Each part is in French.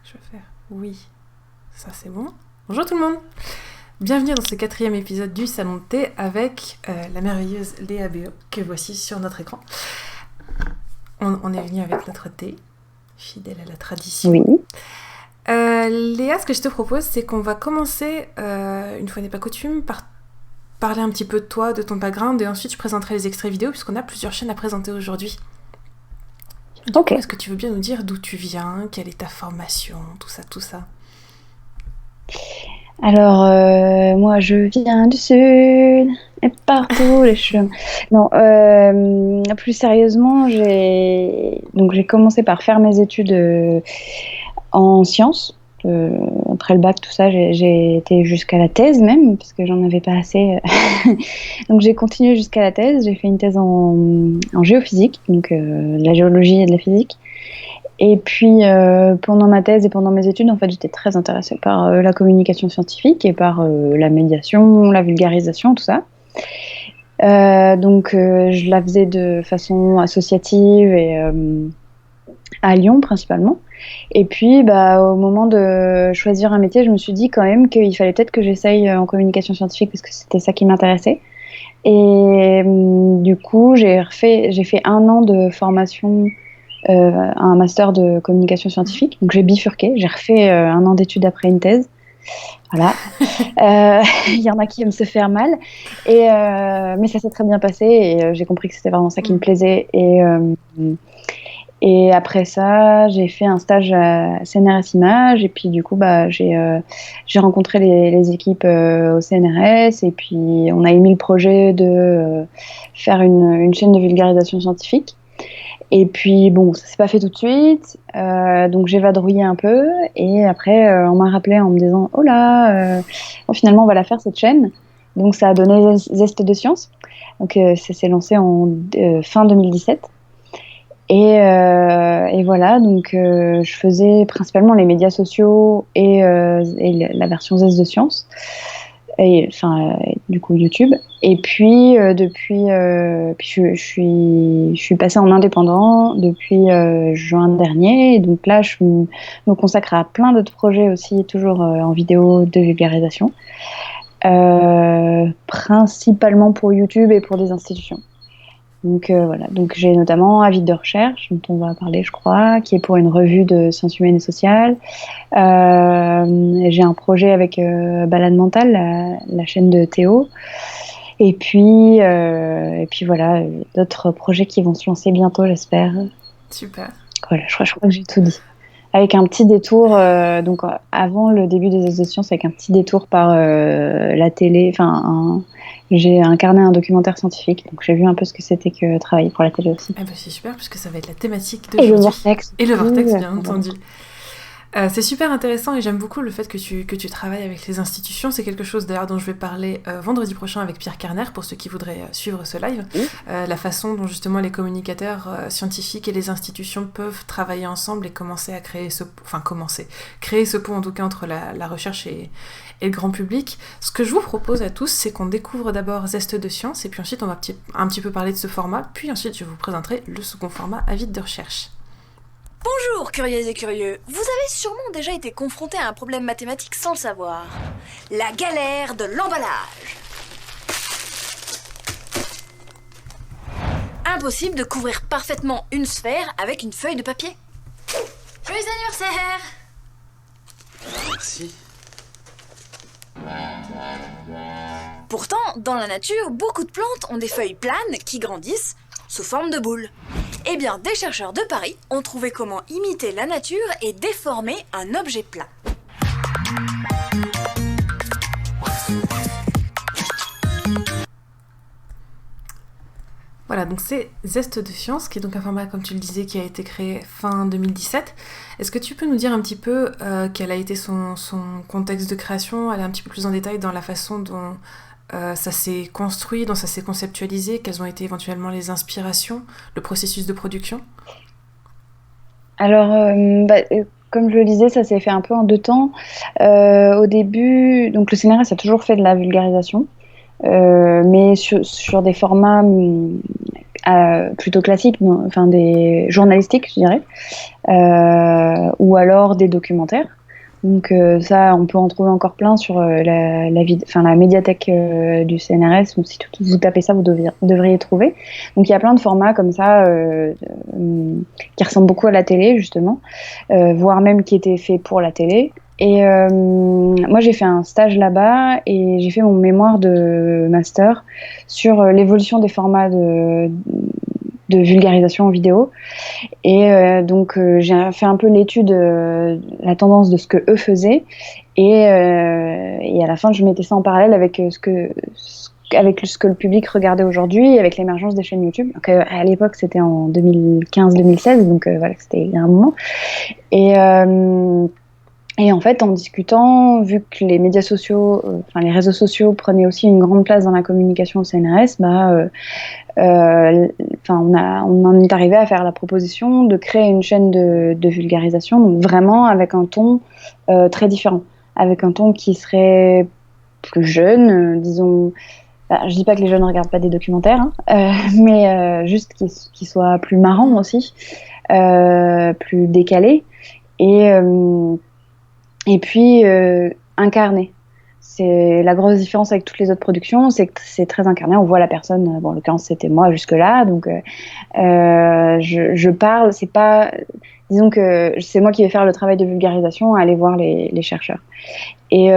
Je vais faire oui. Ça, c'est bon. Bonjour tout le monde. Bienvenue dans ce 4e épisode du Salon de thé avec la merveilleuse Léa Béot que voici sur notre écran. On est venu avec notre thé, fidèle à la tradition. Oui. Léa, ce que je te propose, c'est qu'on va commencer, une fois n'est pas coutume, par parler un petit peu de toi, de ton background, et ensuite je présenterai les extraits vidéo, puisqu'on a plusieurs chaînes à présenter aujourd'hui. Du coup, est-ce que tu veux bien nous dire d'où tu viens, quelle est ta formation, tout ça? Alors, moi, je viens du sud, et partout les chemins. Non, plus sérieusement, j'ai commencé par faire mes études en sciences. Après le bac, tout ça, j'ai été jusqu'à la thèse même, parce que j'en avais pas assez. Donc, j'ai continué jusqu'à la thèse. J'ai fait une thèse en géophysique, donc de la géologie et de la physique. Et puis, pendant ma thèse et pendant mes études, en fait, j'étais très intéressée par la communication scientifique et par la médiation, la vulgarisation, tout ça. Donc, je la faisais de façon associative et à Lyon principalement. Et puis, au moment de choisir un métier, je me suis dit quand même qu'il fallait peut-être que j'essaye en communication scientifique parce que c'était ça qui m'intéressait. Et du coup, j'ai fait 1 an de formation, un master de communication scientifique. Donc j'ai bifurqué, j'ai refait 1 an d'études après une thèse. Voilà. Il y en a qui aiment se faire mal. Mais ça s'est très bien passé et j'ai compris que c'était vraiment ça qui me plaisait. Et après ça, j'ai fait un stage à CNRS Images et puis du coup, j'ai rencontré les équipes au CNRS et puis on a émis le projet de faire une chaîne de vulgarisation scientifique. Et puis bon, ça s'est pas fait tout de suite, donc j'ai vadrouillé un peu et après on m'a rappelé en me disant oh là, finalement on va la faire cette chaîne. Donc ça a donné Zeste de Science. Donc ça s'est lancé en fin 2017. Et voilà, donc je faisais principalement les médias sociaux et la version Zest de Science, et enfin du coup YouTube. Et puis puis je suis passée en indépendant depuis juin dernier. Et donc là, je me consacre à plein d'autres projets aussi, toujours en vidéo de vulgarisation, principalement pour YouTube et pour des institutions. Donc voilà, donc j'ai notamment Avis de recherche, dont on va parler je crois, qui est pour une revue de sciences humaines et sociales. J'ai un projet avec Balade Mentale, la chaîne de Théo. Et puis voilà, d'autres projets qui vont se lancer bientôt, j'espère. Super. Voilà, je crois que j'ai tout dit. Avec un petit détour, donc avant le début des associations, avec un petit détour par la télé. J'ai incarné un documentaire scientifique, donc j'ai vu un peu ce que c'était que travailler pour la télé aussi. Ah bah c'est super, puisque ça va être la thématique Et le d'aujourd'hui. vortex. Et le vortex, bien Voilà. entendu. C'est super intéressant et j'aime beaucoup le fait que tu travailles avec les institutions. C'est quelque chose d'ailleurs dont je vais parler vendredi prochain avec Pierre Carner pour ceux qui voudraient suivre ce live. La façon dont justement les communicateurs scientifiques et les institutions peuvent travailler ensemble et commencer à créer ce pont en tout cas entre la recherche et le grand public. Ce que je vous propose à tous, c'est qu'on découvre d'abord Zeste de Science et puis ensuite on va un petit peu parler de ce format, puis ensuite je vous présenterai le second format, Avis de recherche. Bonjour curieuses et curieux, vous avez sûrement déjà été confrontés à un problème mathématique sans le savoir. La galère de l'emballage. Impossible de couvrir parfaitement une sphère avec une feuille de papier. Joyeux anniversaire! Merci. Pourtant, dans la nature, beaucoup de plantes ont des feuilles planes qui grandissent sous forme de boules. Eh bien, des chercheurs de Paris ont trouvé comment imiter la nature et déformer un objet plat. Voilà, donc c'est Zeste de Science, qui est donc un format, comme tu le disais, qui a été créé fin 2017. Est-ce que tu peux nous dire un petit peu quel a été son contexte de création, aller un petit peu plus en détail dans la façon dont ça s'est construit, dont ça s'est conceptualisé, quelles ont été éventuellement les inspirations, le processus de production? Alors, comme je le disais, ça s'est fait un peu en 2 temps. Au début, donc le CNRS a toujours fait de la vulgarisation, mais sur des formats plutôt classiques, enfin des journalistiques, je dirais, ou alors des documentaires. Donc ça, on peut en trouver encore plein sur la médiathèque du CNRS. Donc, si vous tapez ça, vous devriez trouver. Donc il y a plein de formats comme ça qui ressemblent beaucoup à la télé, justement, voire même qui étaient faits pour la télé. Et moi, j'ai fait un stage là-bas et j'ai fait mon mémoire de master sur l'évolution des formats de vulgarisation en vidéo. Et donc, j'ai fait un peu l'étude, la tendance de ce que eux faisaient. Et à la fin, je mettais ça en parallèle avec ce que le public regardait aujourd'hui, avec l'émergence des chaînes YouTube. Donc, à l'époque, c'était en 2015-2016, donc voilà, c'était il y a un moment. Et en fait, en discutant, vu que les médias sociaux, les réseaux sociaux prenaient aussi une grande place dans la communication au CNRS, on en est arrivé à faire la proposition de créer une chaîne de vulgarisation, donc vraiment avec un ton très différent, avec un ton qui serait plus jeune, disons. Je dis pas que les jeunes ne regardent pas des documentaires, mais juste qu'il soit plus marrant aussi, plus décalé, et puis incarné. C'est la grosse différence avec toutes les autres productions, c'est que c'est très incarné. On voit la personne. Bon, en l'occurrence, c'était moi jusque-là, donc je parle. C'est pas, disons que c'est moi qui vais faire le travail de vulgarisation, aller voir les chercheurs. Et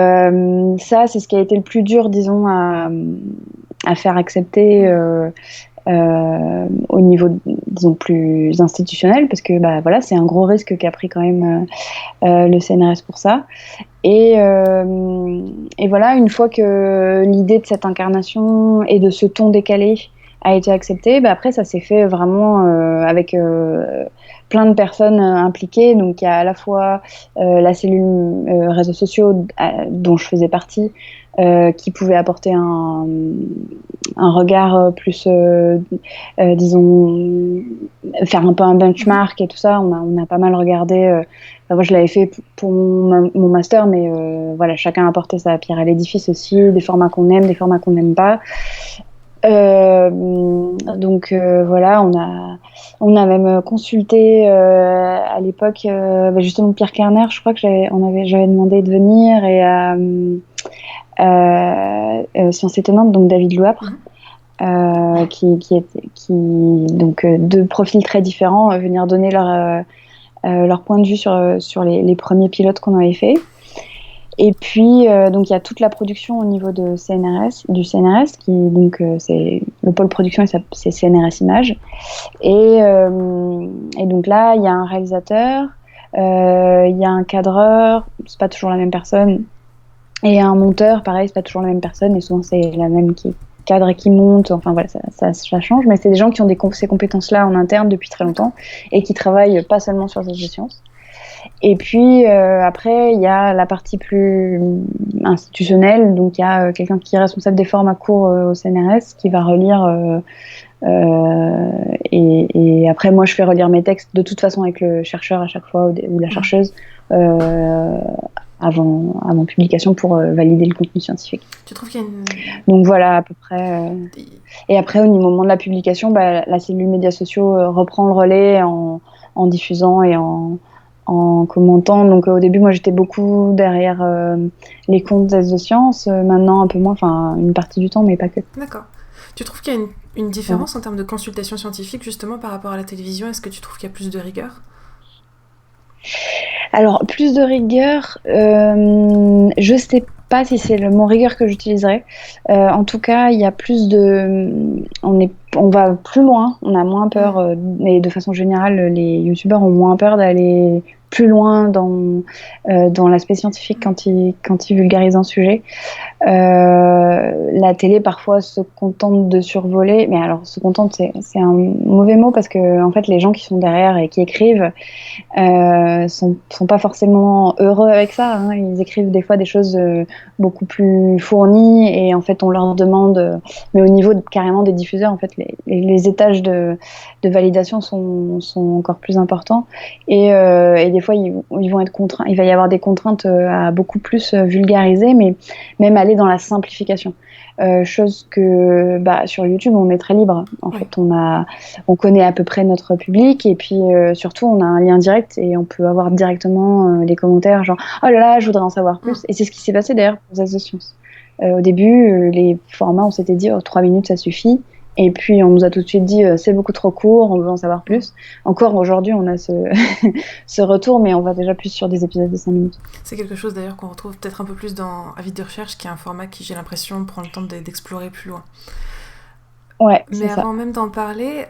ça, c'est ce qui a été le plus dur, disons, à faire accepter. Au niveau, disons, plus institutionnel, parce que voilà, c'est un gros risque qu'a pris quand même le CNRS pour ça. Et voilà, une fois que l'idée de cette incarnation et de ce ton décalé a été acceptée, après ça s'est fait vraiment avec plein de personnes impliquées. Donc il y a à la fois la cellule réseaux sociaux dont je faisais partie, qui pouvait apporter un regard plus, disons, faire un peu un benchmark et tout ça. On a pas mal regardé. Moi, je l'avais fait pour mon master, mais voilà, chacun a apporté sa pierre à l'édifice aussi, des formats qu'on aime, des formats qu'on n'aime pas. Donc voilà, on a même consulté à l'époque justement Pierre Kerner. Je crois que j'avais demandé de venir, et Sciences étonnantes, donc David Louapre, qui donc deux profils très différents, venir donner leur point de vue sur les premiers pilotes qu'on avait fait. Et puis donc il y a toute la production au niveau du CNRS, qui donc c'est le pôle production, c'est CNRS Images. Et donc là il y a un réalisateur, il y a un cadreur, c'est pas toujours la même personne, et un monteur, pareil, c'est pas toujours la même personne, et souvent c'est la même qui cadre et qui monte. Enfin voilà, ça change, mais c'est des gens qui ont ces compétences-là en interne depuis très longtemps et qui travaillent pas seulement sur les sciences. Et puis après, il y a la partie plus institutionnelle. Donc il y a quelqu'un qui est responsable des formats courts au CNRS, qui va relire. Et après, moi, je fais relire mes textes de toute façon avec le chercheur à chaque fois, ou la chercheuse, avant publication, pour valider le contenu scientifique. Tu trouves qu'il y a une... Donc voilà, à peu près. Et après, au moment de la publication, la cellule médias sociaux reprend le relais en diffusant et en commentant. Donc au début, moi, j'étais beaucoup derrière les comptes des sciences. Maintenant, un peu moins, enfin une partie du temps, mais pas que. D'accord. Tu trouves qu'il y a une différence en termes de consultation scientifique, justement, par rapport à la télévision? Est-ce que tu trouves qu'il y a plus de rigueur? Alors, plus de rigueur, je sais pas si c'est le mot rigueur que j'utiliserais. En tout cas, il y a plus de... On va plus loin, on a moins peur, et de façon générale, les youtubeurs ont moins peur d'aller plus loin dans l'aspect scientifique quand ils vulgarisent un sujet. La télé parfois se contente de survoler, mais alors se contente, c'est un mauvais mot, parce que en fait les gens qui sont derrière et qui écrivent sont pas forcément heureux avec ça, hein. Ils écrivent des fois des choses beaucoup plus fournies, et en fait on leur demande, mais au niveau carrément des diffuseurs, en fait les étages de validation sont encore plus importants. Et des fois, ils vont être contraints. Il va y avoir des contraintes à beaucoup plus vulgariser, mais même aller dans la simplification. Chose que sur YouTube, on est très libre. En fait, on connaît à peu près notre public et puis surtout, on a un lien direct et on peut avoir directement les commentaires genre « Oh là là, je voudrais en savoir plus ». Et c'est ce qui s'est passé d'ailleurs pour Zest de Science. Au début, les formats, on s'était dit 3 minutes, ça suffit. Et puis, on nous a tout de suite dit c'est beaucoup trop court, on veut en savoir plus. Encore aujourd'hui, on a ce retour, mais on va déjà plus sur des épisodes de 5 minutes. C'est quelque chose d'ailleurs qu'on retrouve peut-être un peu plus dans Avis de recherche, qui est un format qui, j'ai l'impression, prend le temps d'explorer plus loin. Ouais, mais avant même d'en parler,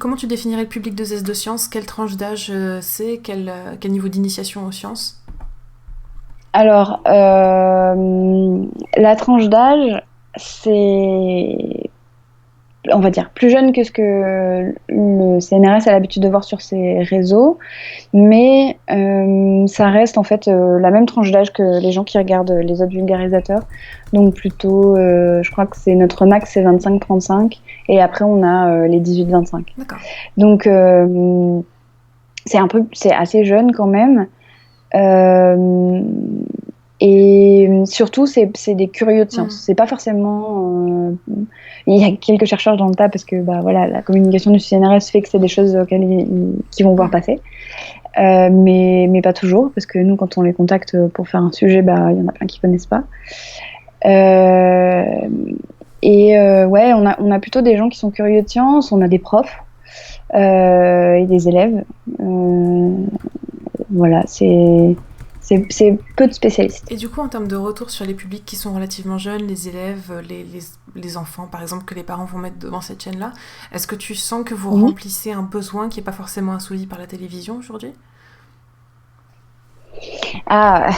comment tu définirais le public de Zest de Science ? Quelle tranche d'âge c'est ? Quel niveau d'initiation aux sciences ? Alors, la tranche d'âge, c'est, on va dire, plus jeune que ce que le CNRS a l'habitude de voir sur ses réseaux, mais ça reste en fait la même tranche d'âge que les gens qui regardent les autres vulgarisateurs. Donc plutôt, je crois que notre max c'est 25-35, et après on a les 18-25. D'accord. Donc c'est assez jeune quand même. Et surtout, c'est des curieux de science. C'est pas forcément. Il y a quelques chercheurs dans le tas parce que la communication du CNRS fait que c'est des choses auxquelles qu'ils vont voir passer. Mais pas toujours, parce que nous, quand on les contacte pour faire un sujet, il y en a plein qui connaissent pas. On a plutôt des gens qui sont curieux de science. On a des profs et des élèves. Voilà, c'est peu de spécialistes. Et du coup, en termes de retour sur les publics qui sont relativement jeunes, les élèves, les enfants, par exemple, que les parents vont mettre devant cette chaîne-là, est-ce que tu sens que vous remplissez un besoin qui n'est pas forcément assouvi par la télévision aujourd'hui ? Ah,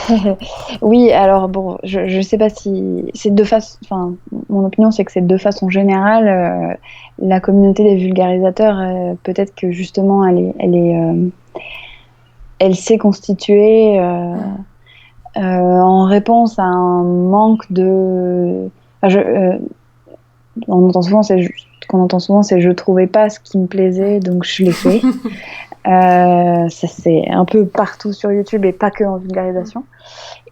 oui, alors bon, je sais pas si c'est de façon, enfin, mon opinion c'est que c'est de façon générale, la communauté des vulgarisateurs, peut-être que justement elle s'est constituée en réponse à un manque de. On entend souvent, c'est je trouvais pas ce qui me plaisait, donc je l'ai fait. Ça c'est un peu partout sur YouTube et pas que en vulgarisation.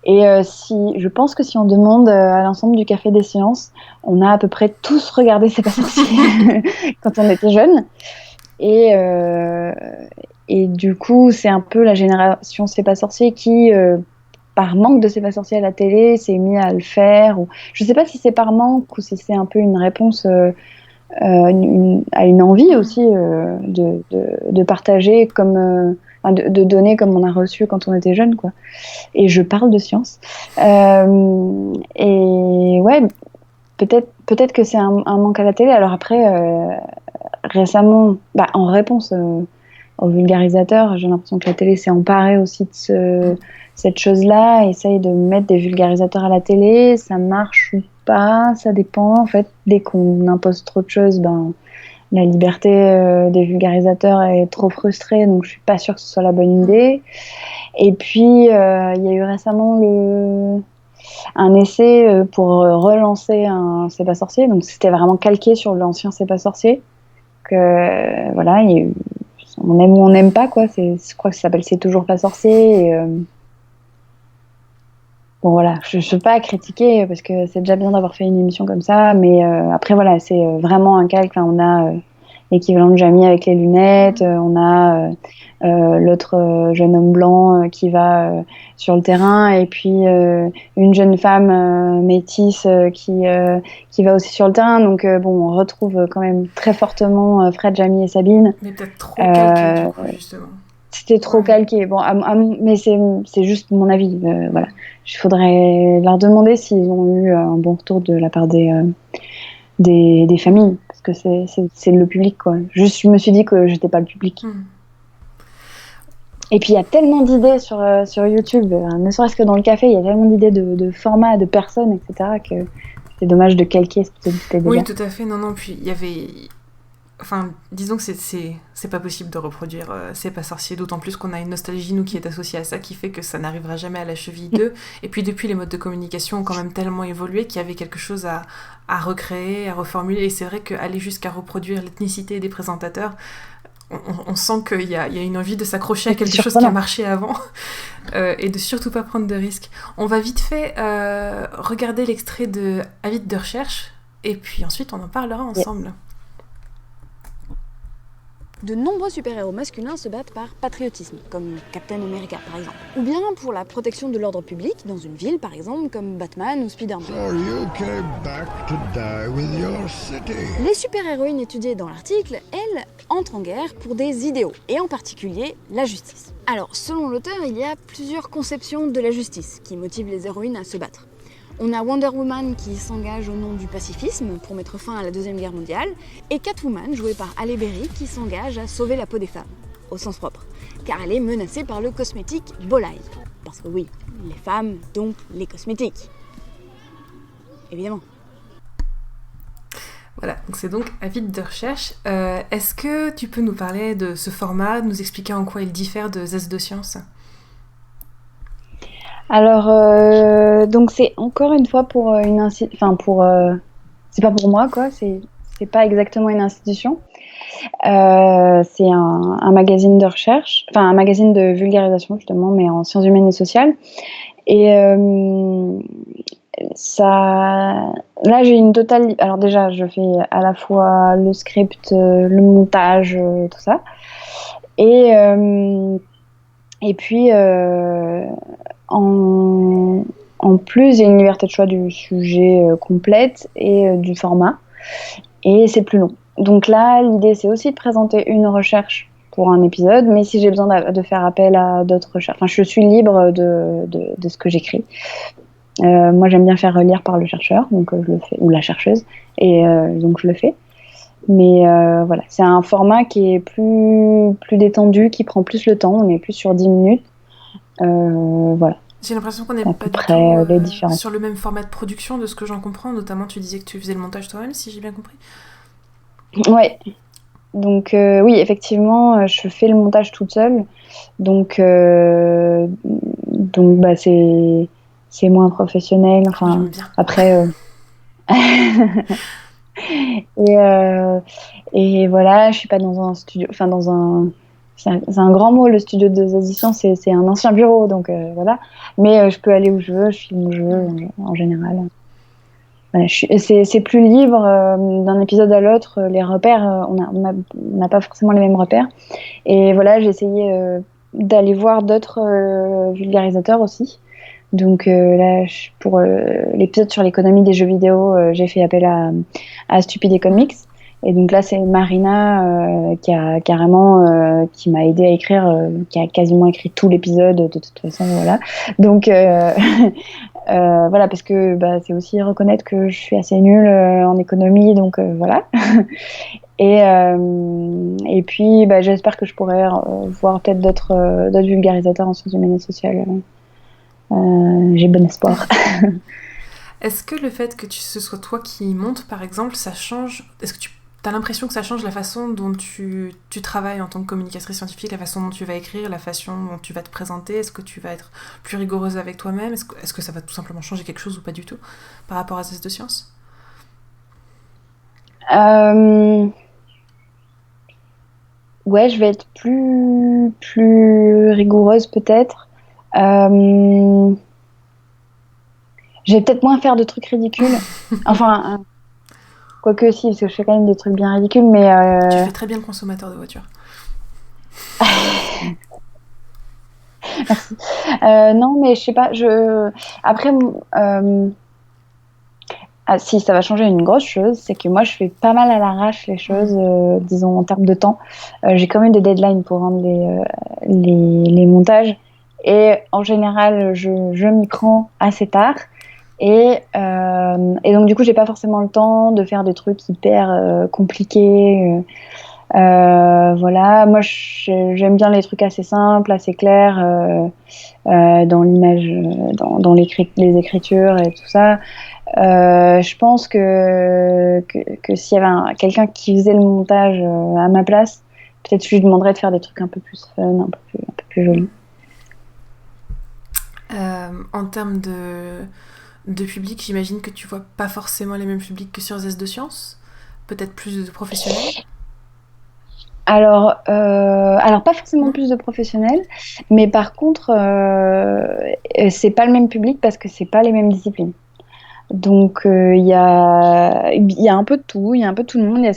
Et je pense que si on demande à l'ensemble du Café des Sciences, on a à peu près tous regardé C'est pas sorcier quand on était jeunes. Et du coup, c'est un peu la génération C'est pas sorcier qui, par manque de C'est pas sorcier à la télé, s'est mis à le faire. Ou... Je sais pas si c'est par manque ou si c'est un peu une réponse à une envie aussi de partager de donner comme on a reçu quand on était jeune, quoi. Et je parle de science. Et ouais, peut-être que c'est un manque à la télé. Alors après, récemment, en réponse aux vulgarisateurs, j'ai l'impression que la télé s'est emparée aussi de cette chose-là, essaye de mettre des vulgarisateurs à la télé, ça marche ou pas, ça dépend. En fait, dès qu'on impose trop de choses, la liberté des vulgarisateurs est trop frustrée, donc je suis pas sûre que ce soit la bonne idée. Et puis, il y a eu récemment un essai pour relancer un C'est pas sorcier, donc c'était vraiment calqué sur l'ancien C'est pas sorcier. Voilà, il y a eu, on aime ou on n'aime pas, quoi. Je crois que ça s'appelle C'est toujours pas sorcier. Et, bon, voilà, je ne suis pas à critiquer parce que c'est déjà bien d'avoir fait une émission comme ça, mais après, voilà, c'est vraiment un calque. Enfin, on a l'équivalent de Jamie avec les lunettes, on a l'autre jeune homme blanc qui va sur le terrain, et puis une jeune femme métisse qui va aussi sur le terrain. Donc, on retrouve quand même très fortement Fred, Jamie et Sabine. Mais peut-être trop calqué, du coup, justement. C'était trop calqué. Bon, mais c'est juste mon avis. Voilà. Il faudrait leur demander s'ils ont eu un bon retour de la part des familles, parce que c'est le public, quoi. Juste, je me suis dit que j'étais pas le public. Et puis il y a tellement d'idées sur YouTube, ne serait-ce que dans le café, il y a tellement d'idées de formats, de personnes, etc., que c'est dommage de calquer ce qui existait déjà. Oui, tout à fait. Non, puis il y avait Enfin, disons que c'est pas possible de reproduire C'est pas sorcier, d'autant plus qu'on a une nostalgie, nous, qui est associée à ça, qui fait que ça n'arrivera jamais à la cheville d'eux. Et puis depuis, les modes de communication ont quand même tellement évolué qu'il y avait quelque chose à recréer, à reformuler. Et c'est vrai qu'aller jusqu'à reproduire l'ethnicité des présentateurs, on sent qu'il y a une envie de s'accrocher à quelque chose qui a marché avant et de surtout pas prendre de risques. On va vite fait regarder l'extrait de Avis de recherche et puis ensuite on en parlera ensemble. De nombreux super-héros masculins se battent par patriotisme, comme Captain America par exemple. Ou bien pour la protection de l'ordre public, dans une ville par exemple, comme Batman ou Spider-Man. So you came back to die with your city. Les super-héroïnes étudiées dans l'article, elles, entrent en guerre pour des idéaux, et en particulier la justice. Alors, selon l'auteur, il y a plusieurs conceptions de la justice qui motivent les héroïnes à se battre. On a Wonder Woman qui s'engage au nom du pacifisme pour mettre fin à la Deuxième Guerre mondiale, et Catwoman, jouée par Halle Berry, qui s'engage à sauver la peau des femmes, au sens propre, car elle est menacée par le cosmétique Bolide. Parce que oui, les femmes, donc les cosmétiques. Évidemment. Voilà, donc c'est donc Avis de recherche. Est-ce que tu peux nous parler de ce format, nous expliquer en quoi il diffère de Zest de Science ? Alors, donc c'est encore une fois pour c'est pas pour moi, quoi, c'est pas exactement une institution. C'est un magazine de recherche, enfin un magazine de vulgarisation justement, mais en sciences humaines et sociales. Et là j'ai une totale. Alors déjà, je fais à la fois le script, le montage, tout ça, et puis en plus, j'ai une liberté de choix du sujet complète et du format, et c'est plus long. Donc là, l'idée, c'est aussi de présenter une recherche pour un épisode, mais si j'ai besoin de faire appel à d'autres recherches, enfin, je suis libre de ce que j'écris. Moi, j'aime bien faire relire par le chercheur, donc je le fais, ou la chercheuse, et donc je le fais. Mais voilà, c'est un format qui est plus détendu, qui prend plus le temps, on est plus sur 10 minutes. Voilà. J'ai l'impression qu'on n'est pas du tout sur le même format de production, de ce que j'en comprends. Notamment, tu disais que tu faisais le montage toi-même, si j'ai bien compris. Ouais. Donc oui, effectivement, je fais le montage toute seule. Donc bah, c'est moins professionnel. Enfin, après. Et voilà, je suis pas dans un studio, enfin dans un. C'est un grand mot, le studio de Zest de Science, c'est un ancien bureau, donc voilà. Mais je peux aller où je veux, je filme où je veux, en général. Voilà, c'est plus libre d'un épisode à l'autre. Les repères, on n'a pas forcément les mêmes repères. Et voilà, j'ai essayé d'aller voir d'autres vulgarisateurs aussi. Donc là, pour l'épisode sur l'économie des jeux vidéo, j'ai fait appel à Stupid Economics. Et donc là, c'est Marina qui a carrément qui m'a aidé à écrire, qui a quasiment écrit tout l'épisode de toute façon, voilà. Donc voilà, parce que bah, c'est aussi reconnaître que je suis assez nulle en économie, donc voilà. Et puis bah, j'espère que je pourrai voir peut-être d'autres vulgarisateurs en sciences humaines et sociales. J'ai bon espoir. Est-ce que le fait que ce soit toi qui monte, par exemple, ça change... Est-ce que tu as l'impression que ça change la façon dont tu travailles en tant que communicatrice scientifique, la façon dont tu vas écrire, la façon dont tu vas te présenter? Est-ce que tu vas être plus rigoureuse avec toi-même? Est-ce que ça va tout simplement changer quelque chose ou pas du tout par rapport à Zest de Science? Ouais, je vais être plus rigoureuse peut-être. Je vais peut-être moins faire de trucs ridicules. Enfin, quoique si, parce que je fais quand même des trucs bien ridicules, mais... Tu fais très bien le consommateur de voiture. Merci. Non, mais je sais pas, Après, si, ça va changer une grosse chose, c'est que moi, je fais pas mal à l'arrache les choses, disons, en termes de temps. J'ai quand même des deadlines pour rendre les montages. Et en général, je m'y prends assez tard. Et donc, du coup, j'ai pas forcément le temps de faire des trucs hyper compliqués. Voilà, moi j'aime bien les trucs assez simples, assez clairs dans l'image, dans les écritures et tout ça. Je pense que s'il y avait quelqu'un qui faisait le montage à ma place, peut-être je lui demanderais de faire des trucs un peu plus fun, un peu plus jolis. En termes de public, j'imagine que tu vois pas forcément les mêmes publics que sur Zest de Science. Peut-être plus de professionnels. Alors pas forcément plus de professionnels, mais par contre, c'est pas le même public parce que c'est pas les mêmes disciplines. Donc il y a un peu de tout, il y a un peu de tout le monde. Il y a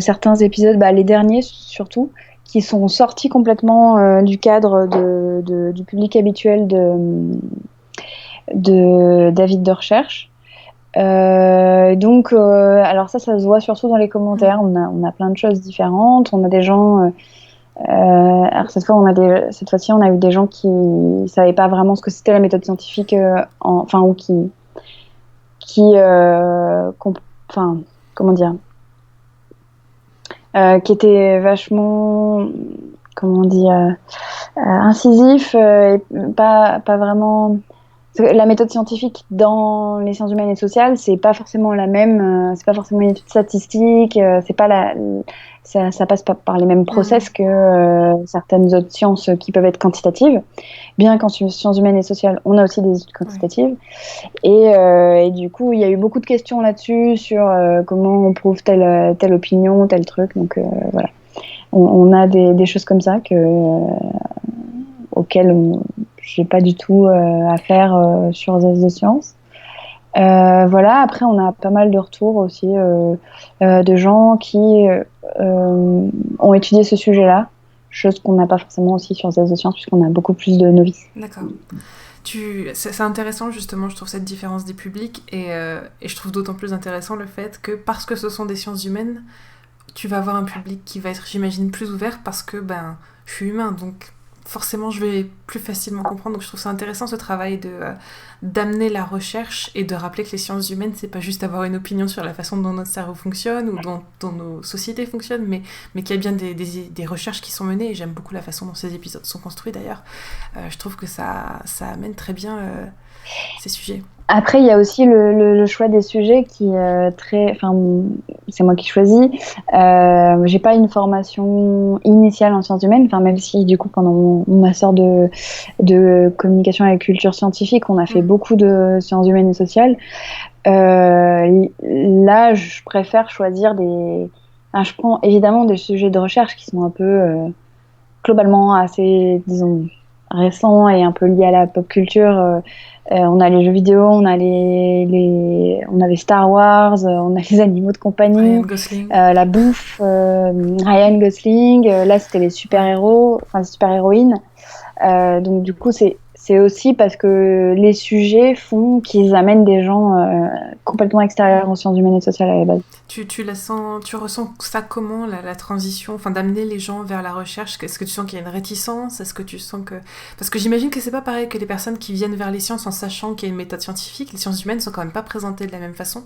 certains épisodes, les derniers surtout, qui sont sortis complètement du cadre du public habituel de David de recherche. Alors ça se voit surtout dans les commentaires. On a plein de choses différentes. On a des gens. Alors cette fois-ci, on a eu des gens qui savaient pas vraiment ce que c'était la méthode scientifique, ou comment dire, qui étaient vachement, comment dire, incisifs, et pas vraiment. La méthode scientifique dans les sciences humaines et sociales, c'est pas forcément la même, c'est pas forcément une étude statistique, c'est pas ça passe pas par les mêmes process que certaines autres sciences qui peuvent être quantitatives. Bien qu'en sciences humaines et sociales, on a aussi des études quantitatives. Et du coup, il y a eu beaucoup de questions là-dessus sur comment on prouve telle opinion, tel truc. Donc voilà, on a des choses comme ça auxquelles j'ai pas du tout affaire sur Zest de Science. Voilà, après on a pas mal de retours aussi de gens qui ont étudié ce sujet-là, chose qu'on n'a pas forcément aussi sur Zest de Science puisqu'on a beaucoup plus de novices. D'accord. C'est intéressant justement, je trouve, cette différence des publics et je trouve d'autant plus intéressant le fait que parce que ce sont des sciences humaines, tu vas avoir un public qui va être, j'imagine, plus ouvert parce que je suis humain, donc forcément je vais plus facilement comprendre. Donc je trouve ça intéressant ce travail d'amener la recherche et de rappeler que les sciences humaines, c'est pas juste avoir une opinion sur la façon dont notre cerveau fonctionne ou dont nos sociétés fonctionnent, mais qu'il y a bien des recherches qui sont menées, et j'aime beaucoup la façon dont ces épisodes sont construits d'ailleurs. Je trouve que ça amène très bien ces sujets. Après, il y a aussi le choix des sujets qui c'est moi qui choisis. J'ai pas une formation initiale en sciences humaines, même si du coup pendant mon master de communication et culture scientifique, on a fait beaucoup de sciences humaines et sociales. Là, je préfère choisir je prends évidemment des sujets de recherche qui sont un peu globalement assez, disons, récents et un peu liés à la pop culture. On a les jeux vidéo, on a on avait Star Wars, on a les animaux de compagnie, Ryan Gosling. la bouffe, Ryan Gosling. Là, c'était les super-héros, les super-héroïnes. Donc du coup, c'est aussi parce que les sujets font qu'ils amènent des gens complètement extérieurs aux sciences humaines et sociales à la base. Tu ressens ça comment, la transition, d'amener les gens vers la recherche? Est-ce que tu sens qu'il y a une réticence? Est-ce que tu sens que... Parce que j'imagine que c'est pas pareil que les personnes qui viennent vers les sciences en sachant qu'il y a une méthode scientifique. Les sciences humaines sont quand même pas présentées de la même façon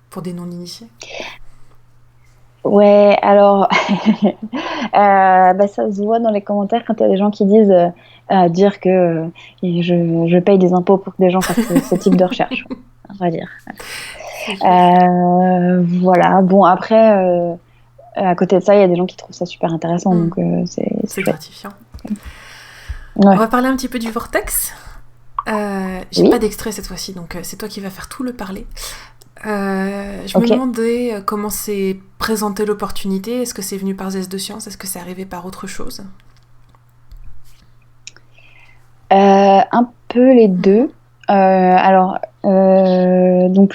pour des non-initiés. Ouais, alors, ça se voit dans les commentaires quand il y a des gens qui disent dire que je paye des impôts pour que des gens fassent ce type de recherche, on va dire. Voilà, bon, après, à côté de ça, il y a des gens qui trouvent ça super intéressant, donc c'est gratifiant. Ouais. On va parler un petit peu du Vortex. J'ai pas d'extrait cette fois-ci, donc c'est toi qui vas faire tout le parler. Je me demandais comment s'est présentée l'opportunité. Est-ce que c'est venu par Zest de Science? Est-ce que c'est arrivé par autre chose? Un peu les deux. Donc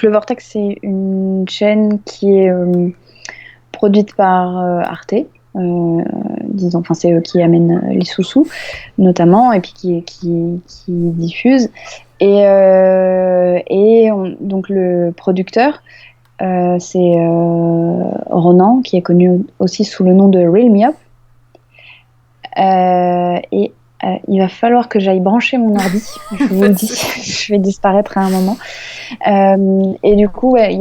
le Vortex, c'est une chaîne qui est produite par Arte. Disons, c'est eux qui amènent les sous-sous, notamment, et puis qui diffusent. Donc le producteur, c'est Ronan, qui est connu aussi sous le nom de Reel Me Up. Et il va falloir que j'aille brancher mon ordi. Je vous le dis, je vais disparaître à un moment. Et du coup, ouais,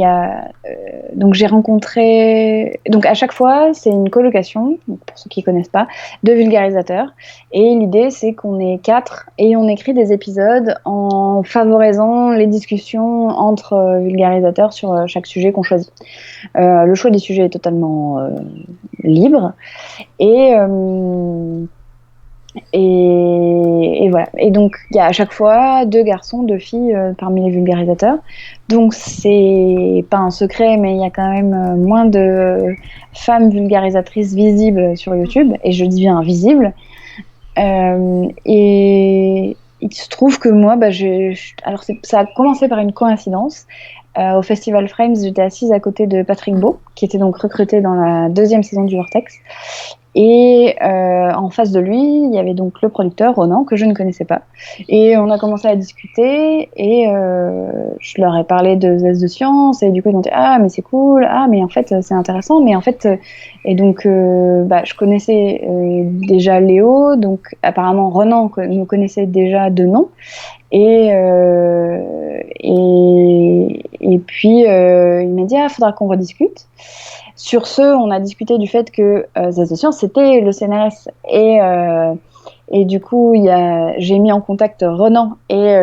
donc j'ai rencontré. Donc à chaque fois, c'est une colocation, pour ceux qui connaissent pas, de vulgarisateurs. Et l'idée, c'est qu'on est 4 et on écrit des épisodes en favorisant les discussions entre vulgarisateurs sur chaque sujet qu'on choisit. Le choix des sujets est totalement libre. Et voilà. Et donc, il y a à chaque fois 2 garçons, 2 filles parmi les vulgarisateurs. Donc, c'est pas un secret, mais il y a quand même moins de femmes vulgarisatrices visibles sur YouTube. Et je dis bien visibles. Et il se trouve que moi, alors ça a commencé par une coïncidence. Au Festival Frames, j'étais assise à côté de Patrick Beau, qui était donc recruté dans la 2e saison du Vortex. Et en face de lui, il y avait donc le producteur, Ronan, que je ne connaissais pas. Et on a commencé à discuter, et je leur ai parlé de Zest de Science, et du coup ils m'ont dit « Ah, mais c'est cool, ah, mais en fait c'est intéressant. » Mais en fait, et donc je connaissais déjà Léo, donc apparemment Ronan nous connaissait déjà de nom. Et puis il m'a dit « Ah, faudra qu'on rediscute. » Sur ce, on a discuté du fait que Zest de Science, c'était le CNRS. Et du coup, j'ai mis en contact Ronan et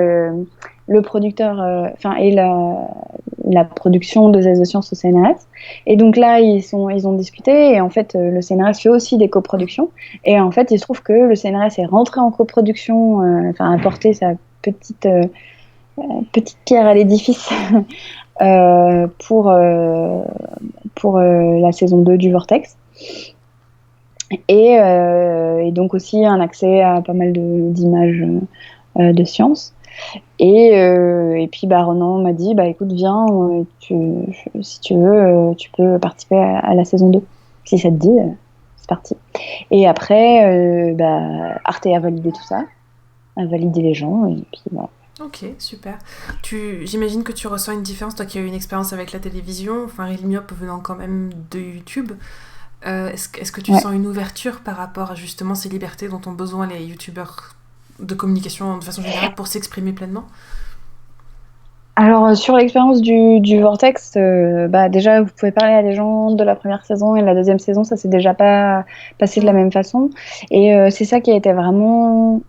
le producteur, et la production de Zest de Science au CNRS. Et donc là, ils ont discuté. Et en fait, le CNRS fait aussi des coproductions. Et en fait, il se trouve que le CNRS est rentré en coproduction, a apporté sa petite pierre à l'édifice pour la saison 2 du Vortex. Et donc aussi un accès à pas mal d'images de science. Et puis Ronan m'a dit écoute, viens, si tu veux, tu peux participer à la saison 2. Si ça te dit, c'est parti. Et après, Arte a validé tout ça, a validé les gens, et puis voilà. Ok, super. J'imagine que tu ressens une différence, toi qui as eu une expérience avec la télévision, Rilmiop venant quand même de YouTube. Est-ce que tu sens une ouverture par rapport à justement ces libertés dont ont besoin les youtubeurs de communication de façon générale pour s'exprimer pleinement ? Alors, sur l'expérience du Vortex, déjà, vous pouvez parler à des gens de la première saison et de la 2e saison, ça s'est déjà pas passé de la même façon. Et c'est ça qui a été vraiment...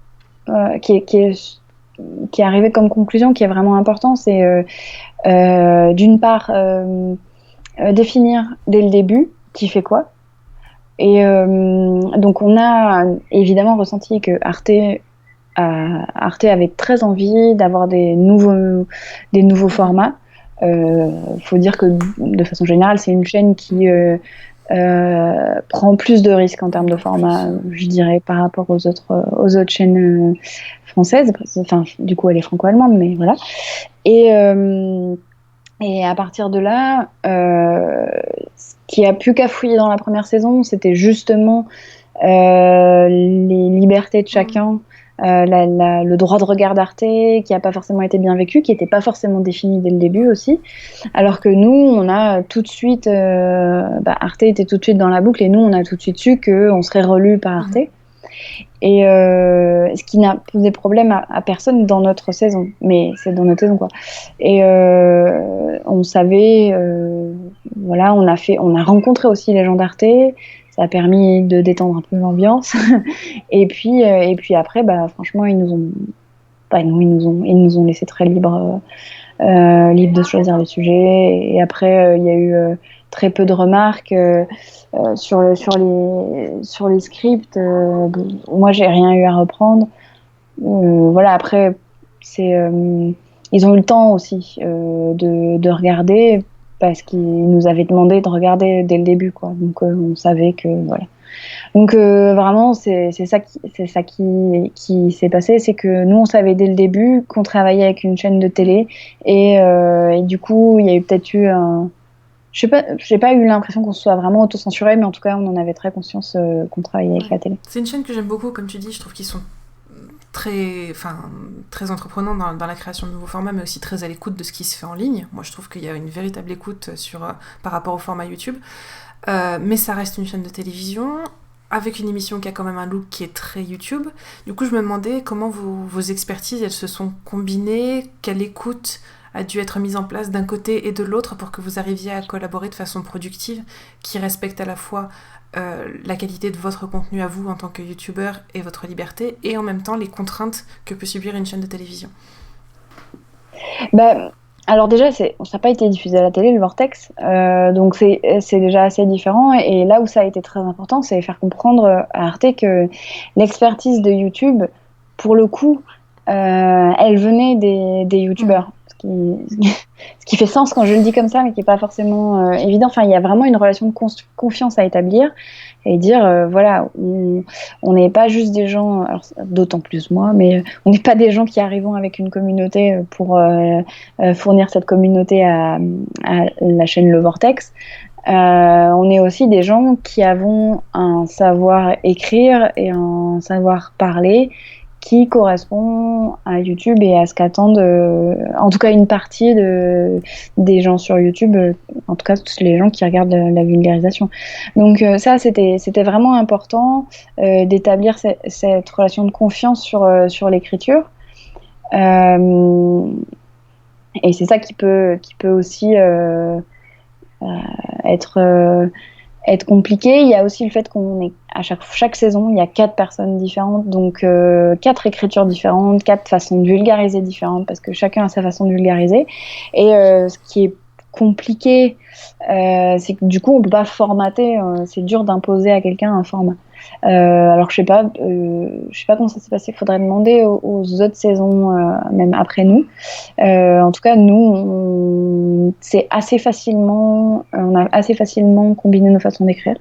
qui est arrivé comme conclusion, qui est vraiment important, c'est d'une part définir dès le début qui fait quoi. Et donc on a évidemment ressenti que Arte avait très envie d'avoir des nouveaux formats. Faut dire que de façon générale, c'est une chaîne qui prend plus de risques en termes de format, je dirais, par rapport aux autres chaînes françaises. Enfin, du coup, elle est franco-allemande, mais voilà. Et à partir de là, ce qui a pu cafouiller dans la première saison, c'était justement les libertés de chacun, le droit de regard d'Arte, qui n'a pas forcément été bien vécu, qui n'était pas forcément défini dès le début aussi. Alors que nous, on a tout de suite... Arte était tout de suite dans la boucle, et nous, on a tout de suite su qu'on serait relu par Arte. Et ce qui n'a posé problème à personne dans notre saison, mais c'est dans notre saison quoi. Et on savait, on a rencontré aussi les gens d'Arte, ça a permis de détendre un peu l'ambiance. et puis après, franchement, ils nous ont laissé très libres de choisir les sujets. Et après, il y a eu très peu de remarques sur les scripts. Moi, j'ai rien eu à reprendre. Après, ils ont eu le temps aussi de regarder, parce qu'ils nous avaient demandé de regarder dès le début, quoi. Donc on savait que voilà. Donc vraiment, c'est ça qui s'est passé, c'est que nous on savait dès le début qu'on travaillait avec une chaîne de télé, et du coup il y a eu peut-être eu j'ai pas eu l'impression qu'on se soit vraiment auto-censuré, mais en tout cas on en avait très conscience qu'on travaillait avec la télé. C'est une chaîne que j'aime beaucoup, comme tu dis, je trouve qu'ils sont très entreprenants dans la création de nouveaux formats, mais aussi très à l'écoute de ce qui se fait en ligne. Moi je trouve qu'il y a une véritable écoute par rapport au format YouTube. Mais ça reste une chaîne de télévision. avec une émission qui a quand même un look qui est très YouTube. Du coup, je me demandais comment vos expertises, elles se sont combinées, quelle écoute a dû être mise en place d'un côté et de l'autre pour que vous arriviez à collaborer de façon productive, qui respecte à la fois la qualité de votre contenu à vous en tant que youtubeur et votre liberté, et en même temps les contraintes que peut subir une chaîne de télévision. Bah, alors déjà, ça n'a pas été diffusé à la télé, le Vortex, donc c'est déjà assez différent. Et là où ça a été très important, c'est faire comprendre à Arte que l'expertise de YouTube, pour le coup, elle venait des youtubeurs. Ce qui fait sens quand je le dis comme ça, mais qui n'est pas forcément évident. Enfin, il y a vraiment une relation de confiance à établir et dire, voilà, on n'est pas juste des gens, alors, d'autant plus moi, mais on n'est pas des gens qui arrivons avec une communauté pour fournir cette communauté à la chaîne Le Vortex. On est aussi des gens qui avons un savoir écrire et un savoir parler qui correspond à YouTube et à ce qu'attendent, en tout cas une partie des gens sur YouTube, en tout cas tous les gens qui regardent la vulgarisation. Donc ça, c'était vraiment important d'établir cette relation de confiance sur l'écriture. Et c'est ça qui peut aussi être compliqué. Il y a aussi le fait qu'on est à chaque saison, il y a 4 personnes différentes, donc 4 écritures différentes, 4 façons de vulgariser différentes, parce que chacun a sa façon de vulgariser. Et ce qui est compliqué, c'est que du coup, on peut pas formater. C'est dur d'imposer à quelqu'un un format. Alors je sais pas comment ça s'est passé. Il faudrait demander aux autres saisons, même après nous. En tout cas, nous, on a assez facilement combiné nos façons d'écrire.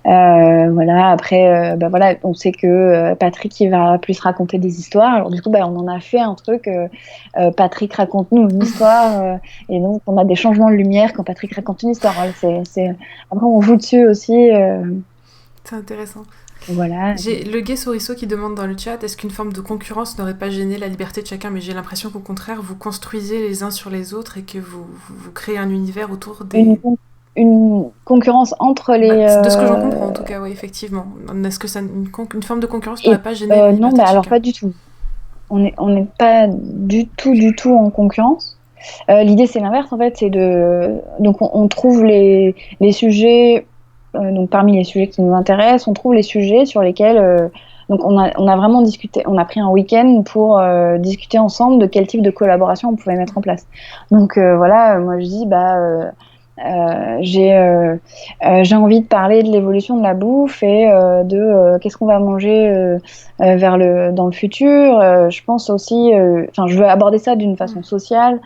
Voilà. Après, voilà, on sait que Patrick il va plus raconter des histoires. Alors du coup, on en a fait un truc. Patrick raconte-nous une histoire, et donc on a des changements de lumière quand Patrick raconte une histoire. Voilà, Après, on joue dessus aussi. C'est intéressant. Voilà. J'ai le gay Soriso qui demande dans le chat, est-ce qu'une forme de concurrence n'aurait pas gêné la liberté de chacun? Mais j'ai l'impression qu'au contraire, vous construisez les uns sur les autres et que vous créez un univers autour des... Une concurrence entre les... de ce que j'en comprends, en tout cas, oui, effectivement. Est-ce que une forme de concurrence n'aurait pas gêné la liberté non, de chacun? alors pas du tout. On n'est pas du tout en concurrence. L'idée, c'est l'inverse, en fait. Donc, on trouve les sujets... donc, parmi les sujets qui nous intéressent, on trouve les sujets sur lesquels... donc, on a vraiment discuté. On a pris un week-end pour discuter ensemble de quel type de collaboration on pouvait mettre en place. Donc, voilà, moi, je dis... j'ai envie de parler de l'évolution de la bouffe et de qu'est-ce qu'on va manger dans le futur. Je pense aussi, je veux aborder ça d'une façon sociale.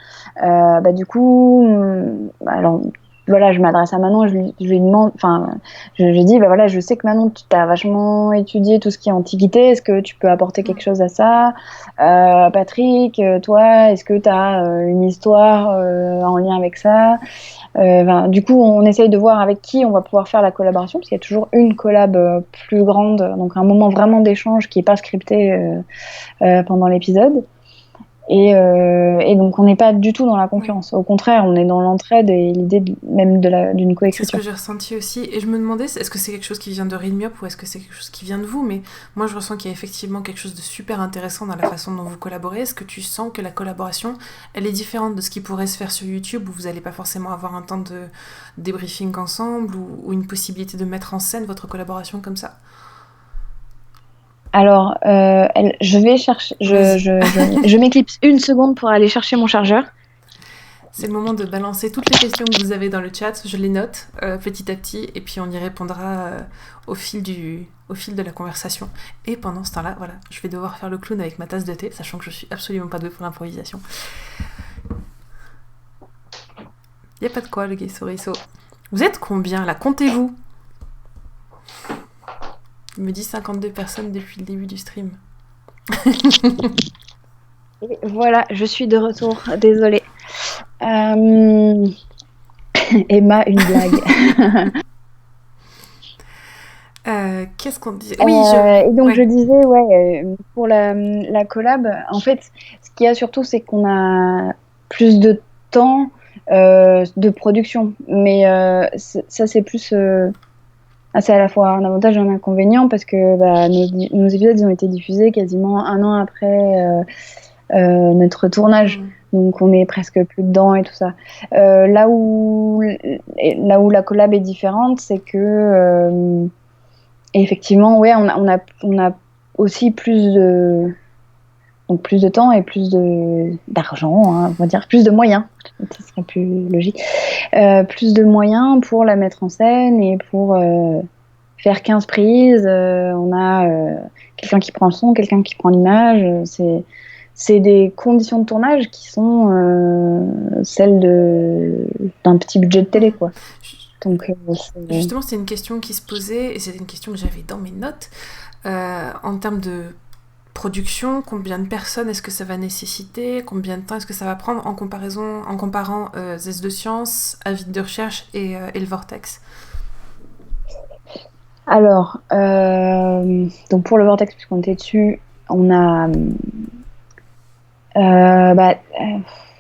Du coup, alors voilà, je m'adresse à Manon, je lui demande, je dis, voilà, je sais que Manon, tu as vachement étudié tout ce qui est antiquité, est-ce que tu peux apporter quelque chose à ça? Patrick, toi, est-ce que tu as une histoire en lien avec ça? Du coup, on essaye de voir avec qui on va pouvoir faire la collaboration, parce qu'il y a toujours une collab plus grande, donc un moment vraiment d'échange qui n'est pas scripté pendant l'épisode. Et donc, on n'est pas du tout dans la concurrence. Au contraire, on est dans l'entraide et l'idée même d'une coécriture. C'est ce que j'ai ressenti aussi. Et je me demandais, est-ce que c'est quelque chose qui vient de Readmiop ou est-ce que c'est quelque chose qui vient de vous? Mais moi, je ressens qu'il y a effectivement quelque chose de super intéressant dans la façon dont vous collaborez. Est-ce que tu sens que la collaboration, elle est différente de ce qui pourrait se faire sur YouTube, où vous n'allez pas forcément avoir un temps de débriefing ensemble ou une possibilité de mettre en scène votre collaboration comme ça? Alors, je vais chercher. Je m'éclipse une seconde pour aller chercher mon chargeur. C'est le moment de balancer toutes les questions que vous avez dans le chat. Je les note petit à petit et puis on y répondra au fil de la conversation. Et pendant ce temps-là, voilà, je vais devoir faire le clown avec ma tasse de thé, sachant que je suis absolument pas douée pour l'improvisation. Y a pas de quoi, le gay Soriso. Vous êtes combien là? Comptez-vous. Il me dit 52 personnes depuis le début du stream. Et voilà, je suis de retour. Désolée. Emma, une blague. Qu'est-ce qu'on disait? Oui, et donc je disais, pour la collab, en fait, ce qu'il y a surtout, c'est qu'on a plus de temps de production. Mais ça, c'est plus... c'est à la fois un avantage et un inconvénient parce que nos épisodes ils ont été diffusés quasiment un an après notre tournage. Donc on est presque plus dedans et tout ça. Là où la collab est différente, c'est que effectivement, ouais, on a aussi plus de temps et d'argent, hein, on va dire plus de moyens, ce serait plus logique, plus de moyens pour la mettre en scène et pour faire 15 prises. On a quelqu'un qui prend le son, quelqu'un qui prend l'image. C'est des conditions de tournage qui sont celles d'un petit budget de télé, quoi. Donc, justement, c'est une question qui se posait, et c'est une question que j'avais dans mes notes. En termes de production, combien de personnes est-ce que ça va nécessiter, combien de temps est-ce que ça va prendre en comparant Zest de Science, Avis de recherche et le Vortex? Alors, donc pour le Vortex, puisqu'on était dessus, on a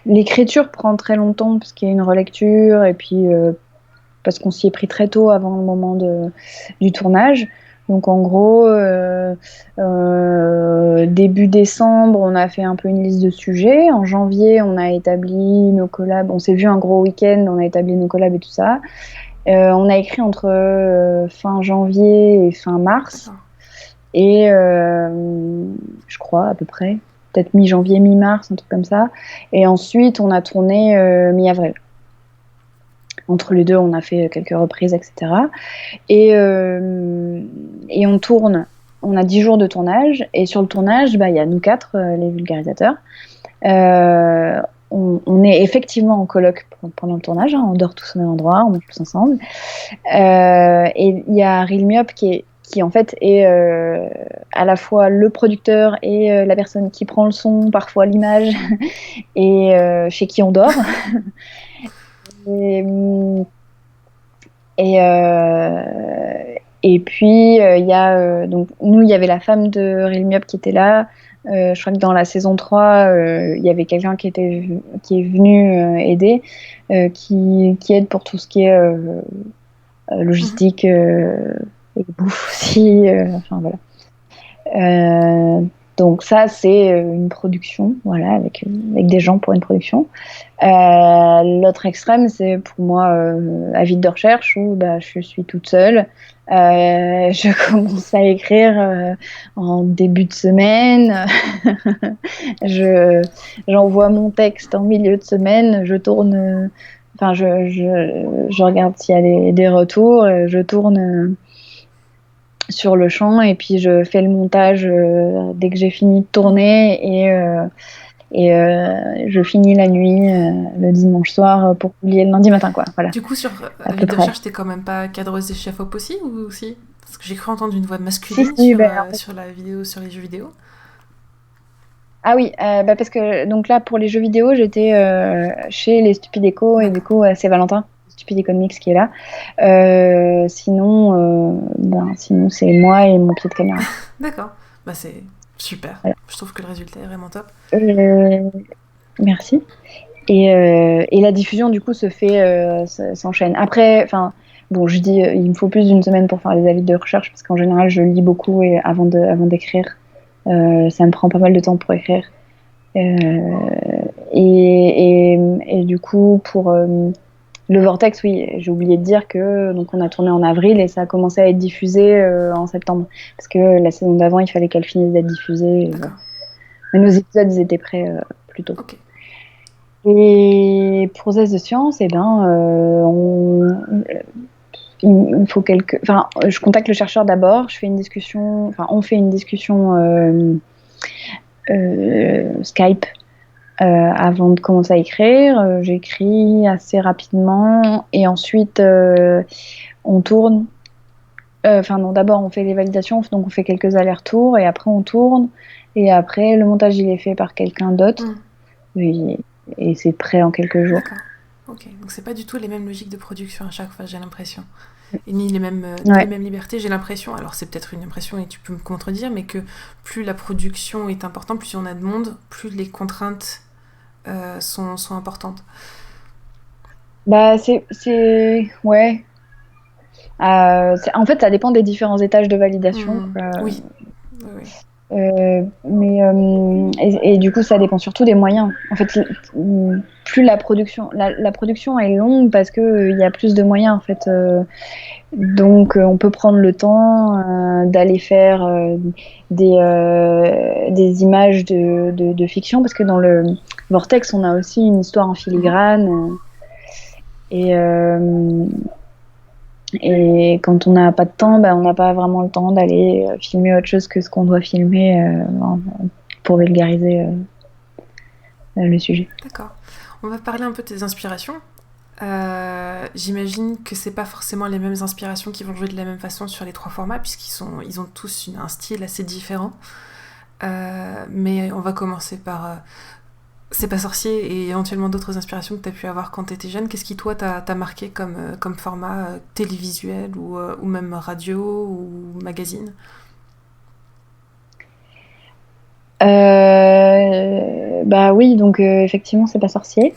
l'écriture prend très longtemps parce qu'il y a une relecture et puis parce qu'on s'y est pris très tôt avant le moment du tournage. Donc en gros, début décembre, on a fait un peu une liste de sujets. En janvier, on a établi nos collabs. On s'est vu un gros week-end, on a établi nos collabs et tout ça. On a écrit entre fin janvier et fin mars. Et je crois à peu près, peut-être mi-janvier, mi-mars, un truc comme ça. Et ensuite, on a tourné mi-avril. Entre les deux, on a fait quelques reprises, etc. Et on tourne. On a 10 jours de tournage. Et sur le tournage, il y a nous 4, les vulgarisateurs. On est effectivement en coloc pendant le tournage. On dort tous au même endroit, on mange tous ensemble. Et il y a Reel Me Up qui en fait est à la fois le producteur et la personne qui prend le son, parfois l'image, et chez qui on dort. Et puis il y a donc nous, il y avait la femme de Reel Me Up qui était là. Je crois que dans la saison 3, il y avait quelqu'un qui est venu aider, qui aide pour tout ce qui est logistique et bouffe aussi. Enfin voilà. Donc ça, c'est une production, voilà, avec des gens pour une production. L'autre extrême, c'est pour moi Avis de recherche où je suis toute seule. Je commence à écrire en début de semaine. J'envoie mon texte en milieu de semaine. Je tourne. Je regarde s'il y a des retours. Je tourne sur le champ et puis je fais le montage dès que j'ai fini de tourner et je finis la nuit le dimanche soir pour publier le lundi matin, quoi. Voilà. Du coup, sur Avis de recherche, t'es quand même pas cadreuse des chefs-op aussi, ou si? Parce que j'ai cru entendre une voix masculine sur la vidéo, sur les jeux vidéo. Ah oui, parce que donc là pour les jeux vidéo, j'étais chez les Stupides Echo et du coup c'est Valentin, Stupid Economics, qui est là. Sinon c'est moi et mon pied de caméra. D'accord, c'est super. Voilà. Je trouve que le résultat est vraiment top. Merci. Et la diffusion du coup s'enchaîne. Après, je dis il me faut plus d'une semaine pour faire les avis de recherche parce qu'en général je lis beaucoup avant d'écrire. Ça me prend pas mal de temps pour écrire. Et du coup, pour le Vortex, oui, j'ai oublié de dire que donc on a tourné en avril et ça a commencé à être diffusé en septembre. Parce que la saison d'avant, il fallait qu'elle finisse d'être diffusée. Mais nos épisodes, ils étaient prêts plus tôt. Okay. Et pour Zest de Science, il faut je contacte le chercheur d'abord, on fait une discussion Skype avant de commencer à écrire. J'écris assez rapidement et ensuite on tourne. D'abord on fait les validations, donc on fait quelques allers-retours et après on tourne et après le montage il est fait par quelqu'un d'autre et c'est prêt en quelques jours. D'accord. Ok, donc c'est pas du tout les mêmes logiques de production à chaque fois, j'ai l'impression. Et ni les mêmes libertés, j'ai l'impression. Alors c'est peut-être une impression et tu peux me contredire, mais que plus la production est importante, plus on a de monde, plus les contraintes sont importantes. Ouais. En fait, ça dépend des différents étages de validation. Oui. Oui. Et du coup, ça dépend surtout des moyens. En fait, plus la production est longue parce que il y a plus de moyens en fait. Donc, on peut prendre le temps d'aller faire des images de fiction parce que dans le Vortex, on a aussi une histoire en filigrane. Et quand on n'a pas de temps, on n'a pas vraiment le temps d'aller filmer autre chose que ce qu'on doit filmer pour vulgariser le sujet. D'accord. On va parler un peu de tes inspirations. J'imagine que c'est pas forcément les mêmes inspirations qui vont jouer de la même façon sur les 3 formats, ils ont tous un style assez différent. Mais on va commencer par C'est pas sorcier et éventuellement d'autres inspirations que tu as pu avoir quand tu étais jeune. Qu'est-ce qui, toi, t'a marqué comme format télévisuel ou même radio ou magazine? Bah oui, donc effectivement, c'est pas sorcier.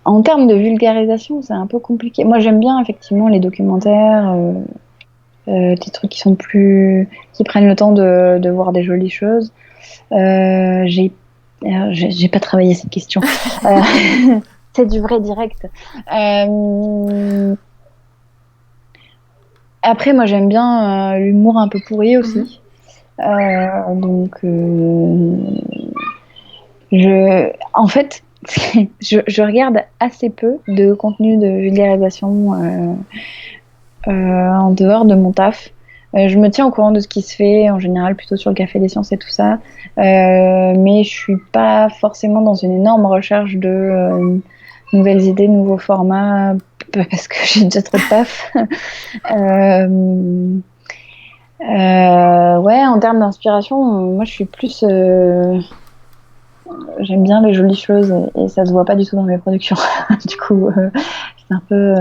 En termes de vulgarisation, c'est un peu compliqué. Moi, j'aime bien effectivement les documentaires, des trucs qui prennent le temps de voir des jolies choses. J'ai pas travaillé cette question. C'est du vrai direct. Après, moi, j'aime bien l'humour un peu pourri aussi. Donc, en fait, je regarde assez peu de contenu de vulgarisation en dehors de mon taf. Je me tiens au courant de ce qui se fait, en général plutôt sur le Café des Sciences et tout ça. Mais je suis pas forcément dans une énorme recherche de nouvelles idées, nouveaux formats, parce que j'ai déjà trop de taf. Ouais, en termes d'inspiration, moi je suis plus... j'aime bien les jolies choses et ça se voit pas du tout dans mes productions. Du coup, c'est un peu...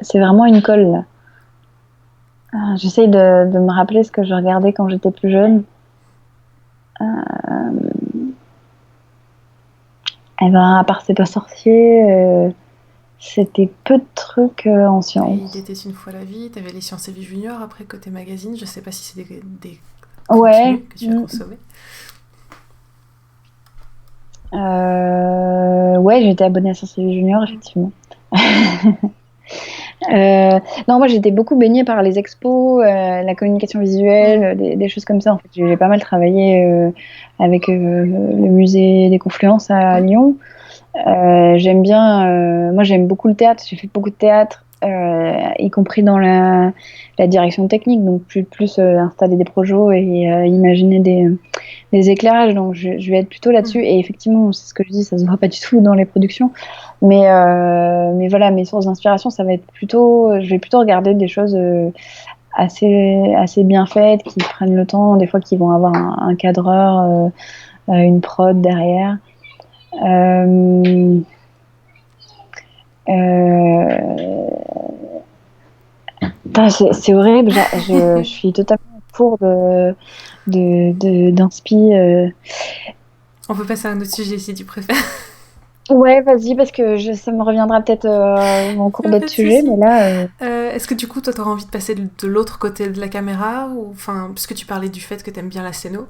c'est vraiment une colle, là. J'essaye de me rappeler ce que je regardais quand j'étais plus jeune. Et à part C'est pas sorcier, c'était peu de trucs en sciences. Il était une fois la vie, t'avais les Sciences et Vie Junior après côté magazine, je sais pas si c'est des Ouais. contenus que tu as consommés. Ouais, j'étais abonnée à Sciences et Vie Junior, effectivement. Non, moi j'étais beaucoup baignée par les expos, la communication visuelle, des choses comme ça. En fait, j'ai pas mal travaillé avec le musée des Confluences à Lyon. J'aime bien, moi j'aime beaucoup le théâtre, j'ai fait beaucoup de théâtre, y compris dans la direction technique, donc plus installer des projets et imaginer des éclairages, donc je vais être plutôt là-dessus. Et effectivement, c'est ce que je dis, ça se voit pas du tout dans les productions, mais voilà, mes sources d'inspiration, ça va être je vais plutôt regarder des choses assez bien faites, qui prennent le temps, des fois qui vont avoir un cadreur, une prod derrière. C'est horrible, je suis totalement pour d'inspi. On peut passer à un autre sujet si tu préfères. Ouais, vas-y, parce que ça me reviendra peut-être en cours d'autres sujets, mais là... Est-ce que du coup, toi, t'auras envie de passer de l'autre côté de la caméra, puisque tu parlais du fait que t'aimes bien la scéno?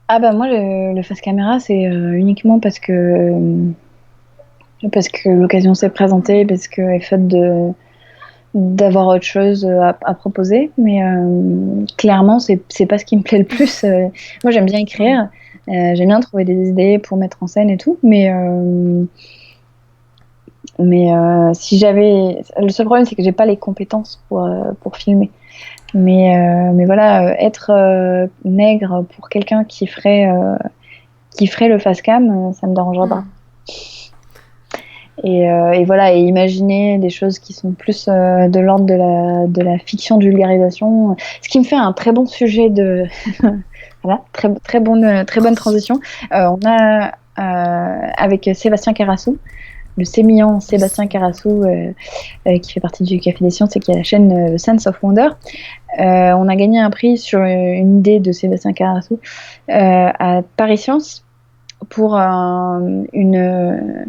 Ah bah moi, le face caméra, c'est uniquement parce que l'occasion s'est présentée, parce que est faite d'avoir autre chose à proposer, mais clairement c'est pas ce qui me plaît le plus. Moi j'aime bien écrire, j'aime bien trouver des idées pour mettre en scène et tout, mais si j'avais, le seul problème c'est que j'ai pas les compétences pour filmer, mais voilà, être nègre pour quelqu'un qui ferait le face cam, ça me dérangerait pas. Et voilà, et imaginer des choses qui sont plus de l'ordre de la fiction de vulgarisation, ce qui me fait un très bon sujet de voilà, très bonne transition. On a avec Sébastien Carassou, le sémillant Sébastien Carassou, qui fait partie du Café des Sciences et qui a la chaîne Sense of Wonder. On a gagné un prix sur une idée de Sébastien Carasso à Paris Science pour une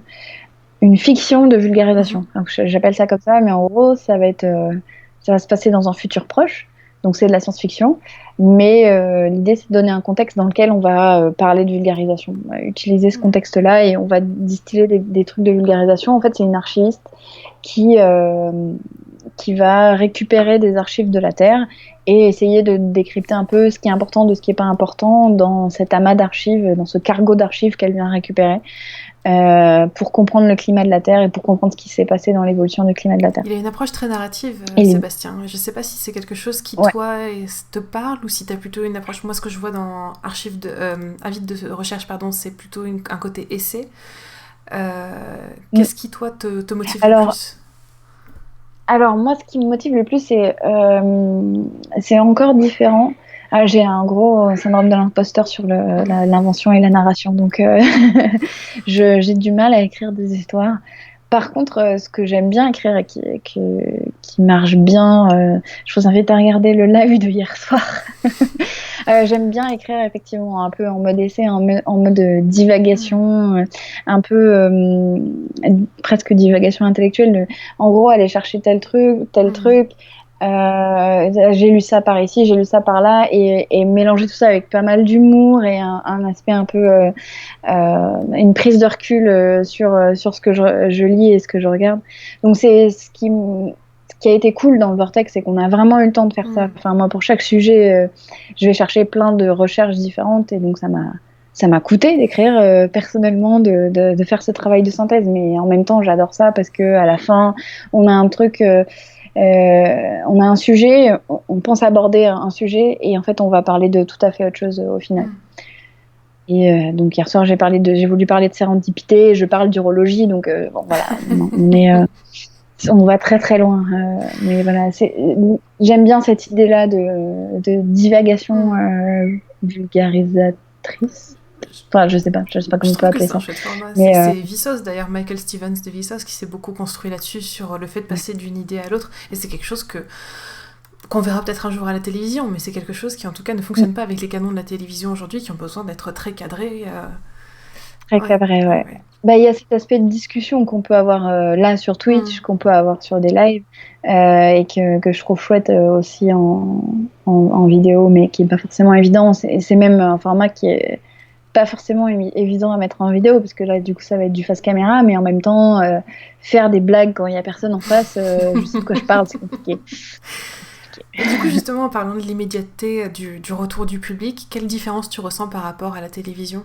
fiction de vulgarisation. Donc, j'appelle ça comme ça, mais en gros, ça va se passer dans un futur proche. Donc, c'est de la science-fiction. Mais l'idée, c'est de donner un contexte dans lequel on va parler de vulgarisation. On va utiliser ce contexte-là et on va distiller des trucs de vulgarisation. En fait, c'est une archiviste qui va récupérer des archives de la Terre et essayer de décrypter un peu ce qui est important de ce qui n'est pas important dans cet amas d'archives, dans ce cargo d'archives qu'elle vient récupérer, pour comprendre le climat de la Terre et pour comprendre ce qui s'est passé dans l'évolution du climat de la Terre. Il a une approche très narrative, Sébastien. Je ne sais pas si c'est quelque chose qui, toi, te parle ou si tu as plutôt une approche... Moi, ce que je vois dans Avis de recherche, c'est plutôt un côté essai. Qu'est-ce qui, toi, te motive le plus ? Alors, moi, ce qui me motive le plus, c'est encore différent. J'ai un gros syndrome de l'imposteur sur l'invention et la narration, donc j'ai du mal à écrire des histoires. Par contre, ce que j'aime bien écrire et qui marche bien, je vous invite à regarder le live de hier soir. J'aime bien écrire effectivement un peu en mode essai, en mode divagation, un peu presque divagation intellectuelle. En gros, aller chercher tel truc. J'ai lu ça par ici, j'ai lu ça par là, et mélanger tout ça avec pas mal d'humour et un aspect un peu une prise de recul sur ce que je lis et ce que je regarde. Donc c'est ce qui a été cool dans le Vortex, c'est qu'on a vraiment eu le temps de faire ça. Enfin, moi, pour chaque sujet, je vais chercher plein de recherches différentes, et donc ça m'a coûté d'écrire personnellement, de faire ce travail de synthèse, mais en même temps j'adore ça parce que à la fin on a un truc, on a un sujet, on pense aborder un sujet et en fait on va parler de tout à fait autre chose au final. Et donc hier soir j'ai voulu parler de sérendipité, je parle d'urologie, donc bon voilà, on va très très loin, mais voilà, j'aime bien cette idée-là de divagation vulgarisatrice. Enfin, je sais pas comment on peut appeler ça. C'est Vsauce d'ailleurs, Michael Stevens de Vsauce, qui s'est beaucoup construit là-dessus, sur le fait de passer d'une idée à l'autre, et c'est quelque chose qu'on verra peut-être un jour à la télévision, mais c'est quelque chose qui en tout cas ne fonctionne pas avec les canons de la télévision aujourd'hui, qui ont besoin d'être très cadrés. Très cadré, ouais. Bah, il y a cet aspect de discussion qu'on peut avoir là sur Twitch, qu'on peut avoir sur des lives, et que je trouve chouette aussi en vidéo, mais qui n'est pas forcément évident. C'est même un format qui est pas forcément évident à mettre en vidéo, parce que là, du coup, ça va être du face caméra, mais en même temps, faire des blagues quand il n'y a personne en face, je sais de quoi je parle, c'est compliqué. Et du coup, justement, en parlant de l'immédiateté du retour du public, quelle différence tu ressens par rapport à la télévision ?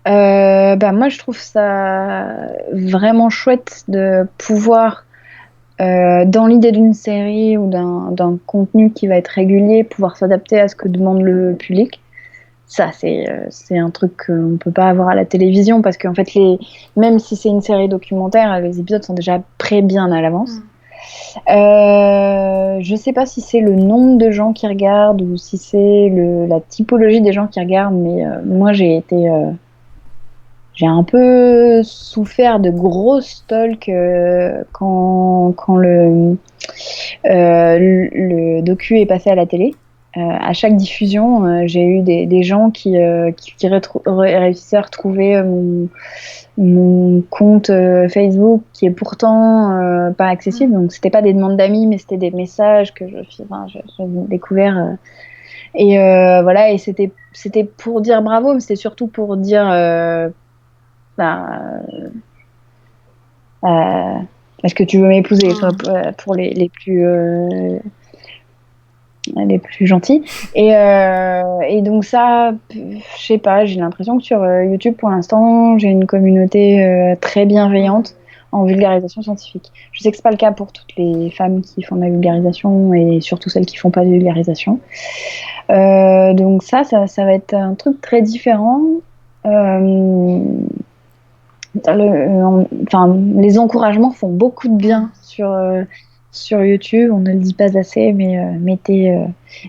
Moi, je trouve ça vraiment chouette de pouvoir, dans l'idée d'une série ou d'un contenu qui va être régulier, pouvoir s'adapter à ce que demande le public. Ça, c'est un truc qu'on ne peut pas avoir à la télévision, parce qu'en fait, même si c'est une série documentaire, les épisodes sont déjà bien à l'avance. Je sais pas si c'est le nombre de gens qui regardent ou si c'est la typologie des gens qui regardent, mais moi, j'ai un peu souffert de grosses stalks quand le docu est passé à la télé. À chaque diffusion, j'ai eu des gens qui réussissaient à retrouver mon compte Facebook, qui est pourtant pas accessible. Donc c'était pas des demandes d'amis, mais c'était des messages que j'ai découvert. Et voilà, et c'était pour dire bravo, mais c'était surtout pour dire est-ce que tu veux m'épouser, pour les plus gentils. Et donc ça, je sais pas, j'ai l'impression que sur YouTube, pour l'instant, j'ai une communauté très bienveillante en vulgarisation scientifique. Je sais que c'est pas le cas pour toutes les femmes qui font de la vulgarisation, et surtout celles qui font pas de vulgarisation. Donc ça va être un truc très différent. Les encouragements font beaucoup de bien sur YouTube, on ne le dit pas assez, mais mettez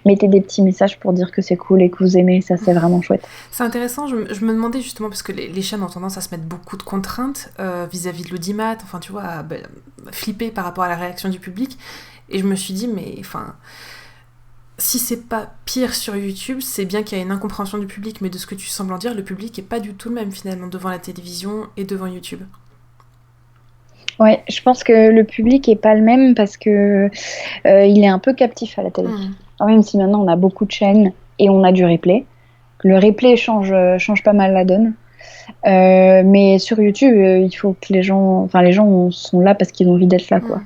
des petits messages pour dire que c'est cool et que vous aimez, ça c'est vraiment chouette. C'est intéressant, je me demandais justement, parce que les chaînes ont tendance à se mettre beaucoup de contraintes vis-à-vis de l'audimat, enfin tu vois, à flipper par rapport à la réaction du public. Et je me suis dit, mais enfin, si c'est pas pire sur YouTube, c'est bien qu'il y a une incompréhension du public, mais de ce que tu sembles en dire, le public est pas du tout le même finalement devant la télévision et devant YouTube. Ouais, je pense que le public est pas le même parce que il est un peu captif à la télé. Même si maintenant on a beaucoup de chaînes et on a du replay. Le replay change pas mal la donne. Mais sur YouTube, il faut que les gens sont là parce qu'ils ont envie d'être là, quoi.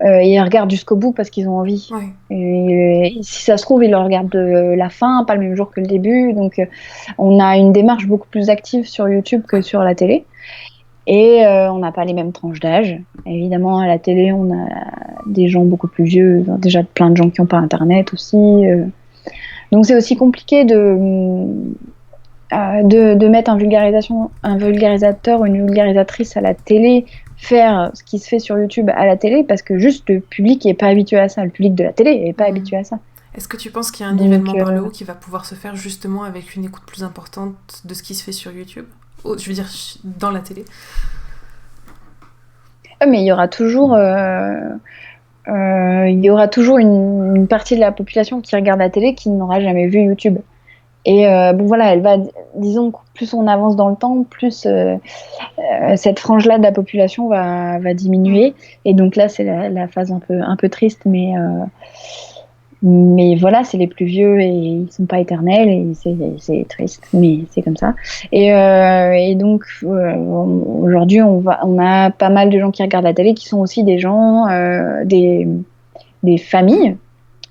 Et ils regardent jusqu'au bout parce qu'ils ont envie. Ouais. Et si ça se trouve, ils le regardent de la fin, pas le même jour que le début. Donc, on a une démarche beaucoup plus active sur YouTube que sur la télé. Et on n'a pas les mêmes tranches d'âge. Évidemment, à la télé, on a des gens beaucoup plus vieux, déjà plein de gens qui n'ont pas Internet aussi. Donc, c'est aussi compliqué de mettre un vulgarisateur ou une vulgarisatrice à la télé, faire ce qui se fait sur YouTube à la télé, parce que juste le public n'est pas habitué à ça. Le public de la télé n'est pas habitué à ça. Est-ce que tu penses qu'il y a un nivellement par le haut qui va pouvoir se faire justement avec une écoute plus importante de ce qui se fait sur YouTube ? Je veux dire, dans la télé. Mais il y aura toujours une partie de la population qui regarde la télé qui n'aura jamais vu YouTube. Et bon voilà, disons que plus on avance dans le temps, plus cette frange-là de la population va diminuer. Et donc là, c'est la phase un peu triste, mais voilà, c'est les plus vieux et ils sont pas éternels et c'est triste, mais c'est comme ça. Et donc aujourd'hui, on a pas mal de gens qui regardent la télé qui sont aussi des gens, des familles,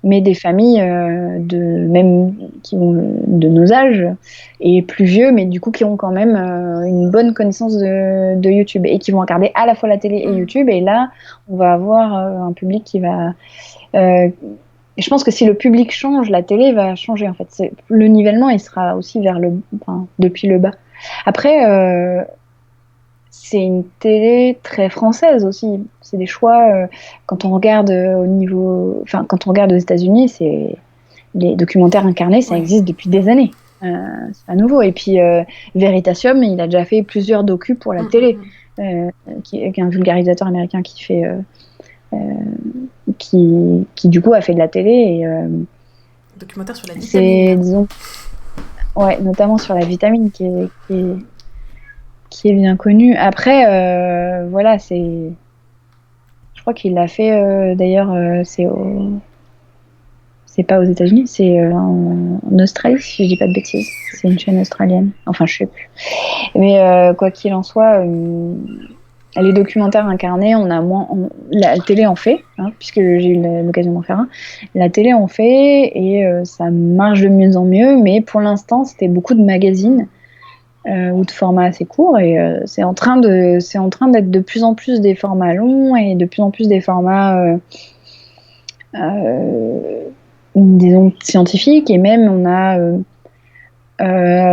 mais des familles qui ont de nos âges et plus vieux, mais du coup qui ont quand même une bonne connaissance de YouTube et qui vont regarder à la fois la télé et YouTube. Et là, on va avoir un public qui va... je pense que si le public change, la télé va changer en fait. Le nivellement, il sera aussi depuis le bas. Après, c'est une télé très française aussi. C'est des choix. Quand on regarde quand on regarde aux États-Unis, c'est les documentaires incarnés, ça existe depuis des années. C'est pas nouveau. Et puis Veritasium, il a déjà fait plusieurs docus pour la télé, qui est un vulgarisateur américain qui du coup a fait de la télé et documentaire sur la vitamine. Disons, ouais, notamment sur la vitamine qui est bien connue. Après, voilà, je crois qu'il l'a fait. D'ailleurs, c'est pas aux États-Unis, c'est en Australie, si je dis pas de bêtises. C'est une chaîne australienne. Enfin, je sais plus. Mais quoi qu'il en soit. Les documentaires incarnés, la télé en fait, puisque j'ai eu l'occasion d'en faire un. La télé en fait et ça marche de mieux en mieux, mais pour l'instant, c'était beaucoup de magazines ou de formats assez courts et c'est en train d'être de plus en plus des formats longs et de plus en plus des formats disons scientifiques, et même on a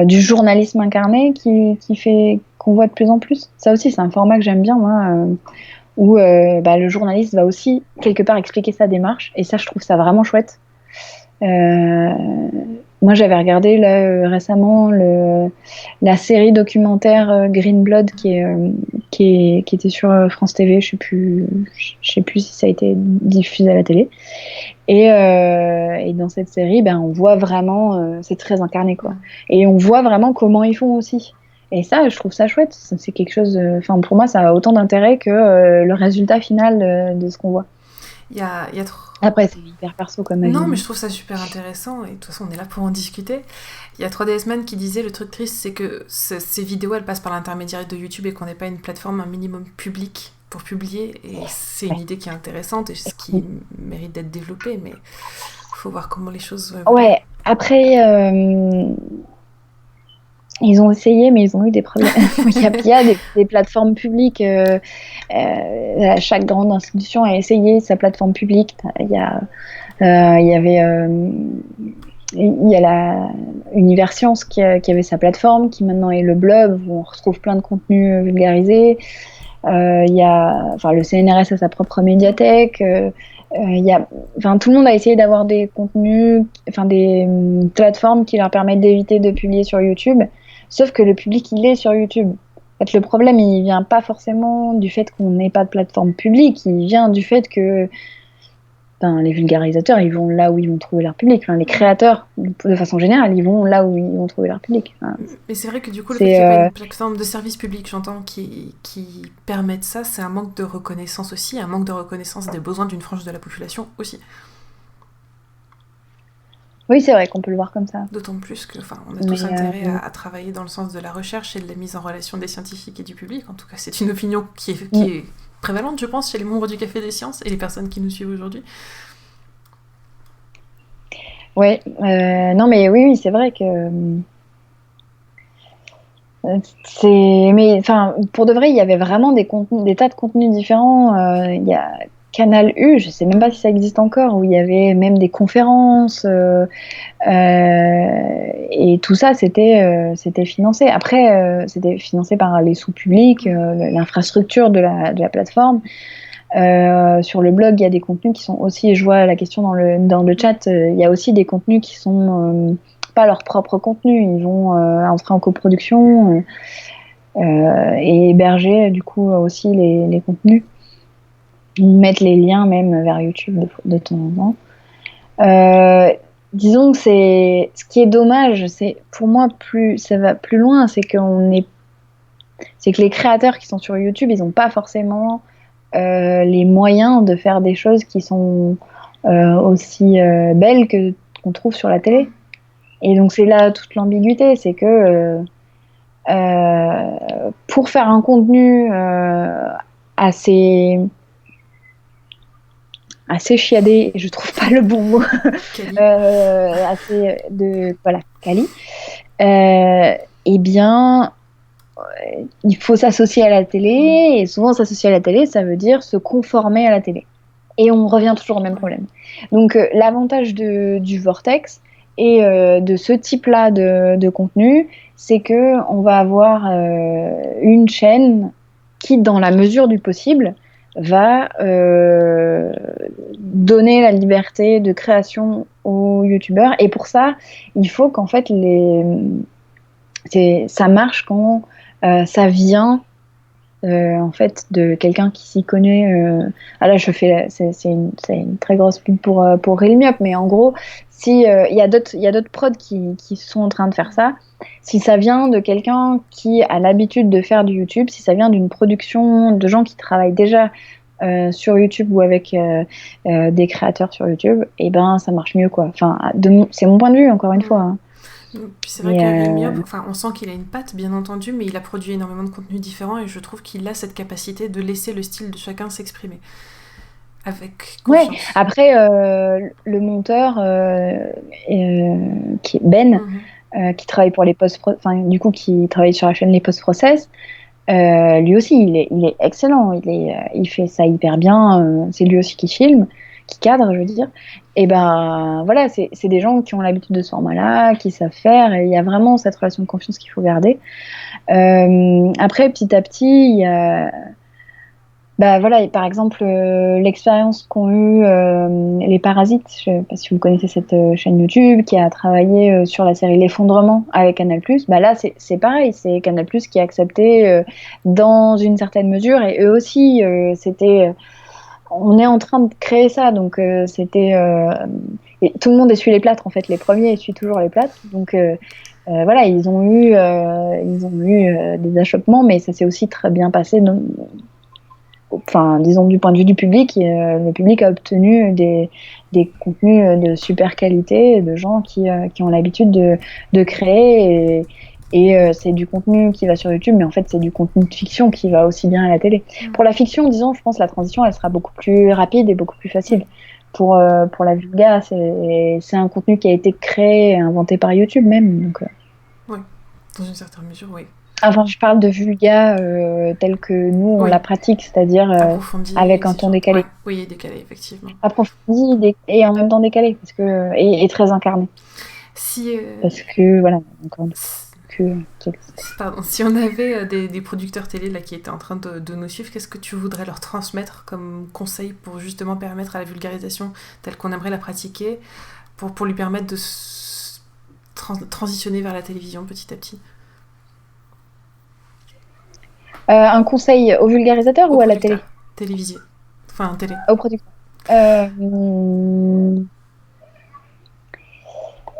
du journalisme incarné qu'on voit de plus en plus. Ça aussi, c'est un format que j'aime bien, moi, où le journaliste va aussi, quelque part, expliquer sa démarche. Et ça, je trouve ça vraiment chouette. Moi, j'avais regardé là, récemment la série documentaire Green Blood qui était sur France TV. Je sais plus si ça a été diffusé à la télé. Et dans cette série, on voit vraiment, c'est très incarné, quoi. Et on voit vraiment comment ils font aussi. Et ça, je trouve ça chouette. C'est quelque chose. Pour moi, ça a autant d'intérêt que le résultat final de ce qu'on voit. Après, c'est hyper perso comme avis. Non, mais je trouve ça super intéressant. Et de toute façon, on est là pour en discuter. Il y a 3DS Man qui disait le truc triste, c'est que ces vidéos, elles passent par l'intermédiaire de YouTube et qu'on n'ait pas une plateforme, un minimum public pour publier. Et c'est une idée qui est intéressante et ce qui mérite d'être développé. Mais il faut voir comment les choses. Ouais. Après. Ils ont essayé, mais ils ont eu des problèmes. Il y a des plateformes publiques. Chaque grande institution a essayé sa plateforme publique. Il y a la Universcience qui avait sa plateforme, qui maintenant est le blog, où on retrouve plein de contenus vulgarisés. Le CNRS a sa propre médiathèque. Tout le monde a essayé d'avoir des contenus, des plateformes qui leur permettent d'éviter de publier sur YouTube. Sauf que le public, il est sur YouTube. En fait, le problème, il vient pas forcément du fait qu'on n'ait pas de plateforme publique, il vient du fait que les vulgarisateurs, ils vont là où ils vont trouver leur public. Enfin, les créateurs, de façon générale, ils vont là où ils vont trouver leur public. Enfin, Mais c'est vrai que du coup, le fait qu'il n'y ait pas une plateforme de service public, j'entends, qui permette ça, c'est un manque de reconnaissance aussi, un manque de reconnaissance des besoins d'une frange de la population aussi. Oui, c'est vrai qu'on peut le voir comme ça. D'autant plus que, on a tous intérêt à travailler dans le sens de la recherche et de la mise en relation des scientifiques et du public. En tout cas, c'est une opinion qui est prévalente, je pense, chez les membres du Café des Sciences et les personnes qui nous suivent aujourd'hui. Ouais, non mais oui, c'est vrai que mais enfin, pour de vrai, il y avait vraiment des contenus, des tas de contenus différents. Il y a Canal U, je sais même pas si ça existe encore, où il y avait même des conférences et tout ça, c'était financé. Après, c'était financé par les sous publics, l'infrastructure de la plateforme. Sur le blog, il y a des contenus qui sont aussi, et je vois la question dans le chat, il y a aussi des contenus qui sont pas leur propre contenu, ils vont entrer en coproduction et héberger du coup aussi les contenus, mettre les liens même vers YouTube de temps en temps. Disons que ce qui est dommage, c'est pour moi ça va plus loin, c'est que les créateurs qui sont sur YouTube, ils n'ont pas forcément les moyens de faire des choses qui sont aussi belles qu'on trouve sur la télé. Et donc c'est là toute l'ambiguïté, c'est que pour faire un contenu assez chiadé, je trouve pas le bon mot, assez quali, eh bien il faut s'associer à la télé, et souvent s'associer à la télé, ça veut dire se conformer à la télé. Et on revient toujours au même problème. Donc l'avantage du Vortex et de ce type-là de contenu, c'est que on va avoir une chaîne qui, dans la mesure du possible, va donner la liberté de création aux youtubeurs. Et pour ça, il faut qu'en fait ça marche quand ça vient en fait de quelqu'un qui s'y connaît. Là, c'est une très grosse pub pour Realme, mais en gros, si il y a d'autres prods qui sont en train de faire ça, si ça vient de quelqu'un qui a l'habitude de faire du YouTube, si ça vient d'une production de gens qui travaillent déjà sur YouTube ou avec des créateurs sur YouTube, et ben ça marche mieux quoi. Enfin, c'est mon point de vue encore une fois. Hein. Puis c'est vrai que Rémi, on sent qu'il a une patte, bien entendu, mais il a produit énormément de contenus différents et je trouve qu'il a cette capacité de laisser le style de chacun s'exprimer avec confiance. Ouais. Après, le monteur qui est Ben, qui travaille pour les qui travaille sur la chaîne Les Post-Process, lui aussi, il est excellent. Il fait ça hyper bien. C'est lui aussi qui filme, qui cadre, je veux dire. Et ben voilà, c'est des gens qui ont l'habitude de ce format-là, qui savent faire, et il y a vraiment cette relation de confiance qu'il faut garder. Après, petit à petit, il y a par exemple, l'expérience qu'ont eu les Parasites, je ne sais pas si vous connaissez cette chaîne YouTube, qui a travaillé sur la série L'Effondrement avec Canal+. Là, c'est pareil, c'est Canal+, qui a accepté dans une certaine mesure, et eux aussi, on est en train de créer ça, donc c'était... et tout le monde essuie les plâtres, en fait, les premiers essuient toujours les plâtres, donc ils ont eu des achoppements, mais ça s'est aussi très bien passé, disons du point de vue du public, le public a obtenu des contenus de super qualité, de gens qui ont l'habitude de créer, et c'est du contenu qui va sur YouTube, mais en fait c'est du contenu de fiction qui va aussi bien à la télé. Pour la fiction, disons, je pense que la transition elle sera beaucoup plus rapide et beaucoup plus facile. Pour la vulga, c'est un contenu qui a été créé et inventé par YouTube même. Donc, oui, dans une certaine mesure, oui. Enfin, je parle de vulga tel que nous on la pratique, c'est-à-dire avec un ton décalé. Ouais. Oui, décalé, effectivement. Approfondi et en même temps décalé, parce que et très incarné. Parce que voilà, encore une fois. Si on avait des producteurs télé là, qui étaient en train de nous suivre, qu'est-ce que tu voudrais leur transmettre comme conseil pour justement permettre à la vulgarisation telle qu'on aimerait la pratiquer, pour lui permettre de transitionner vers la télévision petit à petit? Un conseil au vulgarisateur ou à la télé? Télévisé. Enfin, télé. Au producteur. Euh,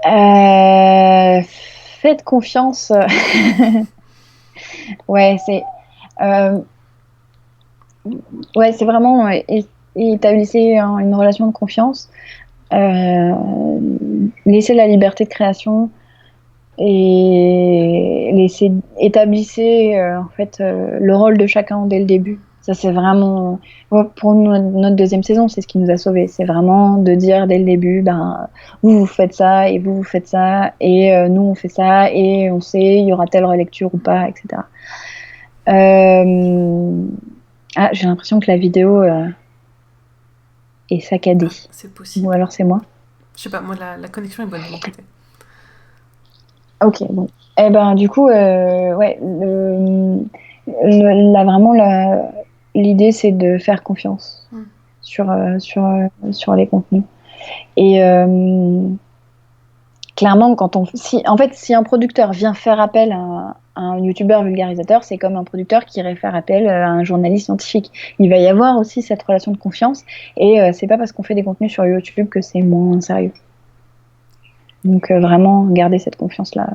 euh, Faites confiance. Ouais, euh, ouais, c'est vraiment établissez une relation de confiance. Laissez la liberté de création et établissez en fait le rôle de chacun dès le début. Ça, c'est vraiment, ouais, pour notre deuxième saison, c'est ce qui nous a sauvés. C'est vraiment de dire dès le début, ben, vous faites ça et vous faites ça et nous on fait ça et on sait il y aura telle relecture ou pas, etc. Euh, Ah, j'ai l'impression que la vidéo est saccadée. Ah, c'est possible. Ou alors c'est moi. Je sais pas, moi la connexion est bonne de mon côté. Ok, bon. Eh ben, du coup, ouais, là, vraiment, l'idée, c'est de faire confiance Mm. sur les contenus. Et clairement, en fait, si un producteur vient faire appel à un youtubeur vulgarisateur, c'est comme un producteur qui irait faire appel à un journaliste scientifique. Il va y avoir aussi cette relation de confiance. Et c'est pas parce qu'on fait des contenus sur YouTube que c'est moins sérieux. Donc, vraiment, gardez cette confiance-là.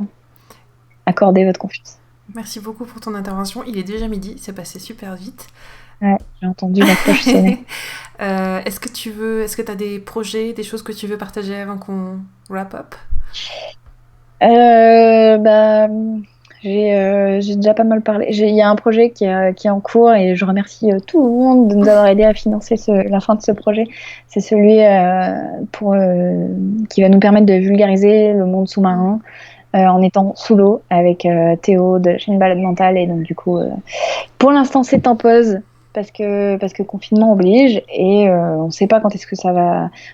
Accordez votre confiance. Merci beaucoup pour ton intervention. Il est déjà midi, c'est passé super vite. Ouais, j'ai entendu la cloche sonner. Est-ce que tu as des projets, des choses que tu veux partager avant qu'on wrap up? Bah, j'ai déjà pas mal parlé. Il y a un projet qui est en cours et je remercie tout le monde de nous avoir aidé à financer la fin de ce projet. C'est celui qui va nous permettre de vulgariser le monde sous-marin en étant sous l'eau avec Théo de chez Une Balade Mentale. Et donc, du coup, pour l'instant, c'est en pause parce que confinement oblige et on ne sait pas quand est-ce que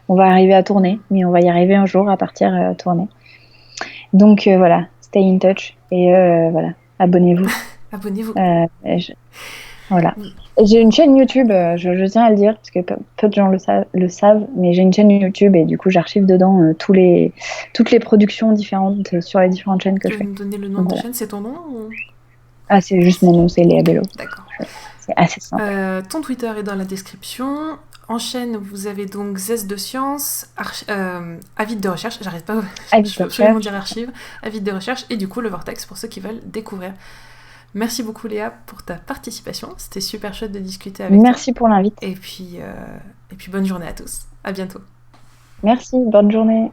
on va arriver à tourner, mais on va y arriver un jour à partir tourner. Donc voilà, stay in touch et voilà, abonnez-vous. Abonnez-vous. Voilà. Et j'ai une chaîne YouTube, je tiens à le dire, parce que peu de gens le savent, mais j'ai une chaîne YouTube et du coup j'archive dedans toutes les productions différentes sur les différentes chaînes que Tu je veux fais. nous donner le nom Donc, de ta voilà. chaîne, c'est ton nom ou... Ah, c'est juste mon nom, c'est Léa Bello. D'accord. C'est assez simple. Ton Twitter est dans la description. En chaîne, vous avez donc Zest de Science, Avide de Recherche, j'arrête pas, je veux absolument dire archive, Avide de Recherche, et du coup le Vortex pour ceux qui veulent découvrir. Merci beaucoup Léa pour ta participation, c'était super chouette de discuter avec toi. Merci pour l'invite. Et puis bonne journée à tous, à bientôt. Merci, bonne journée.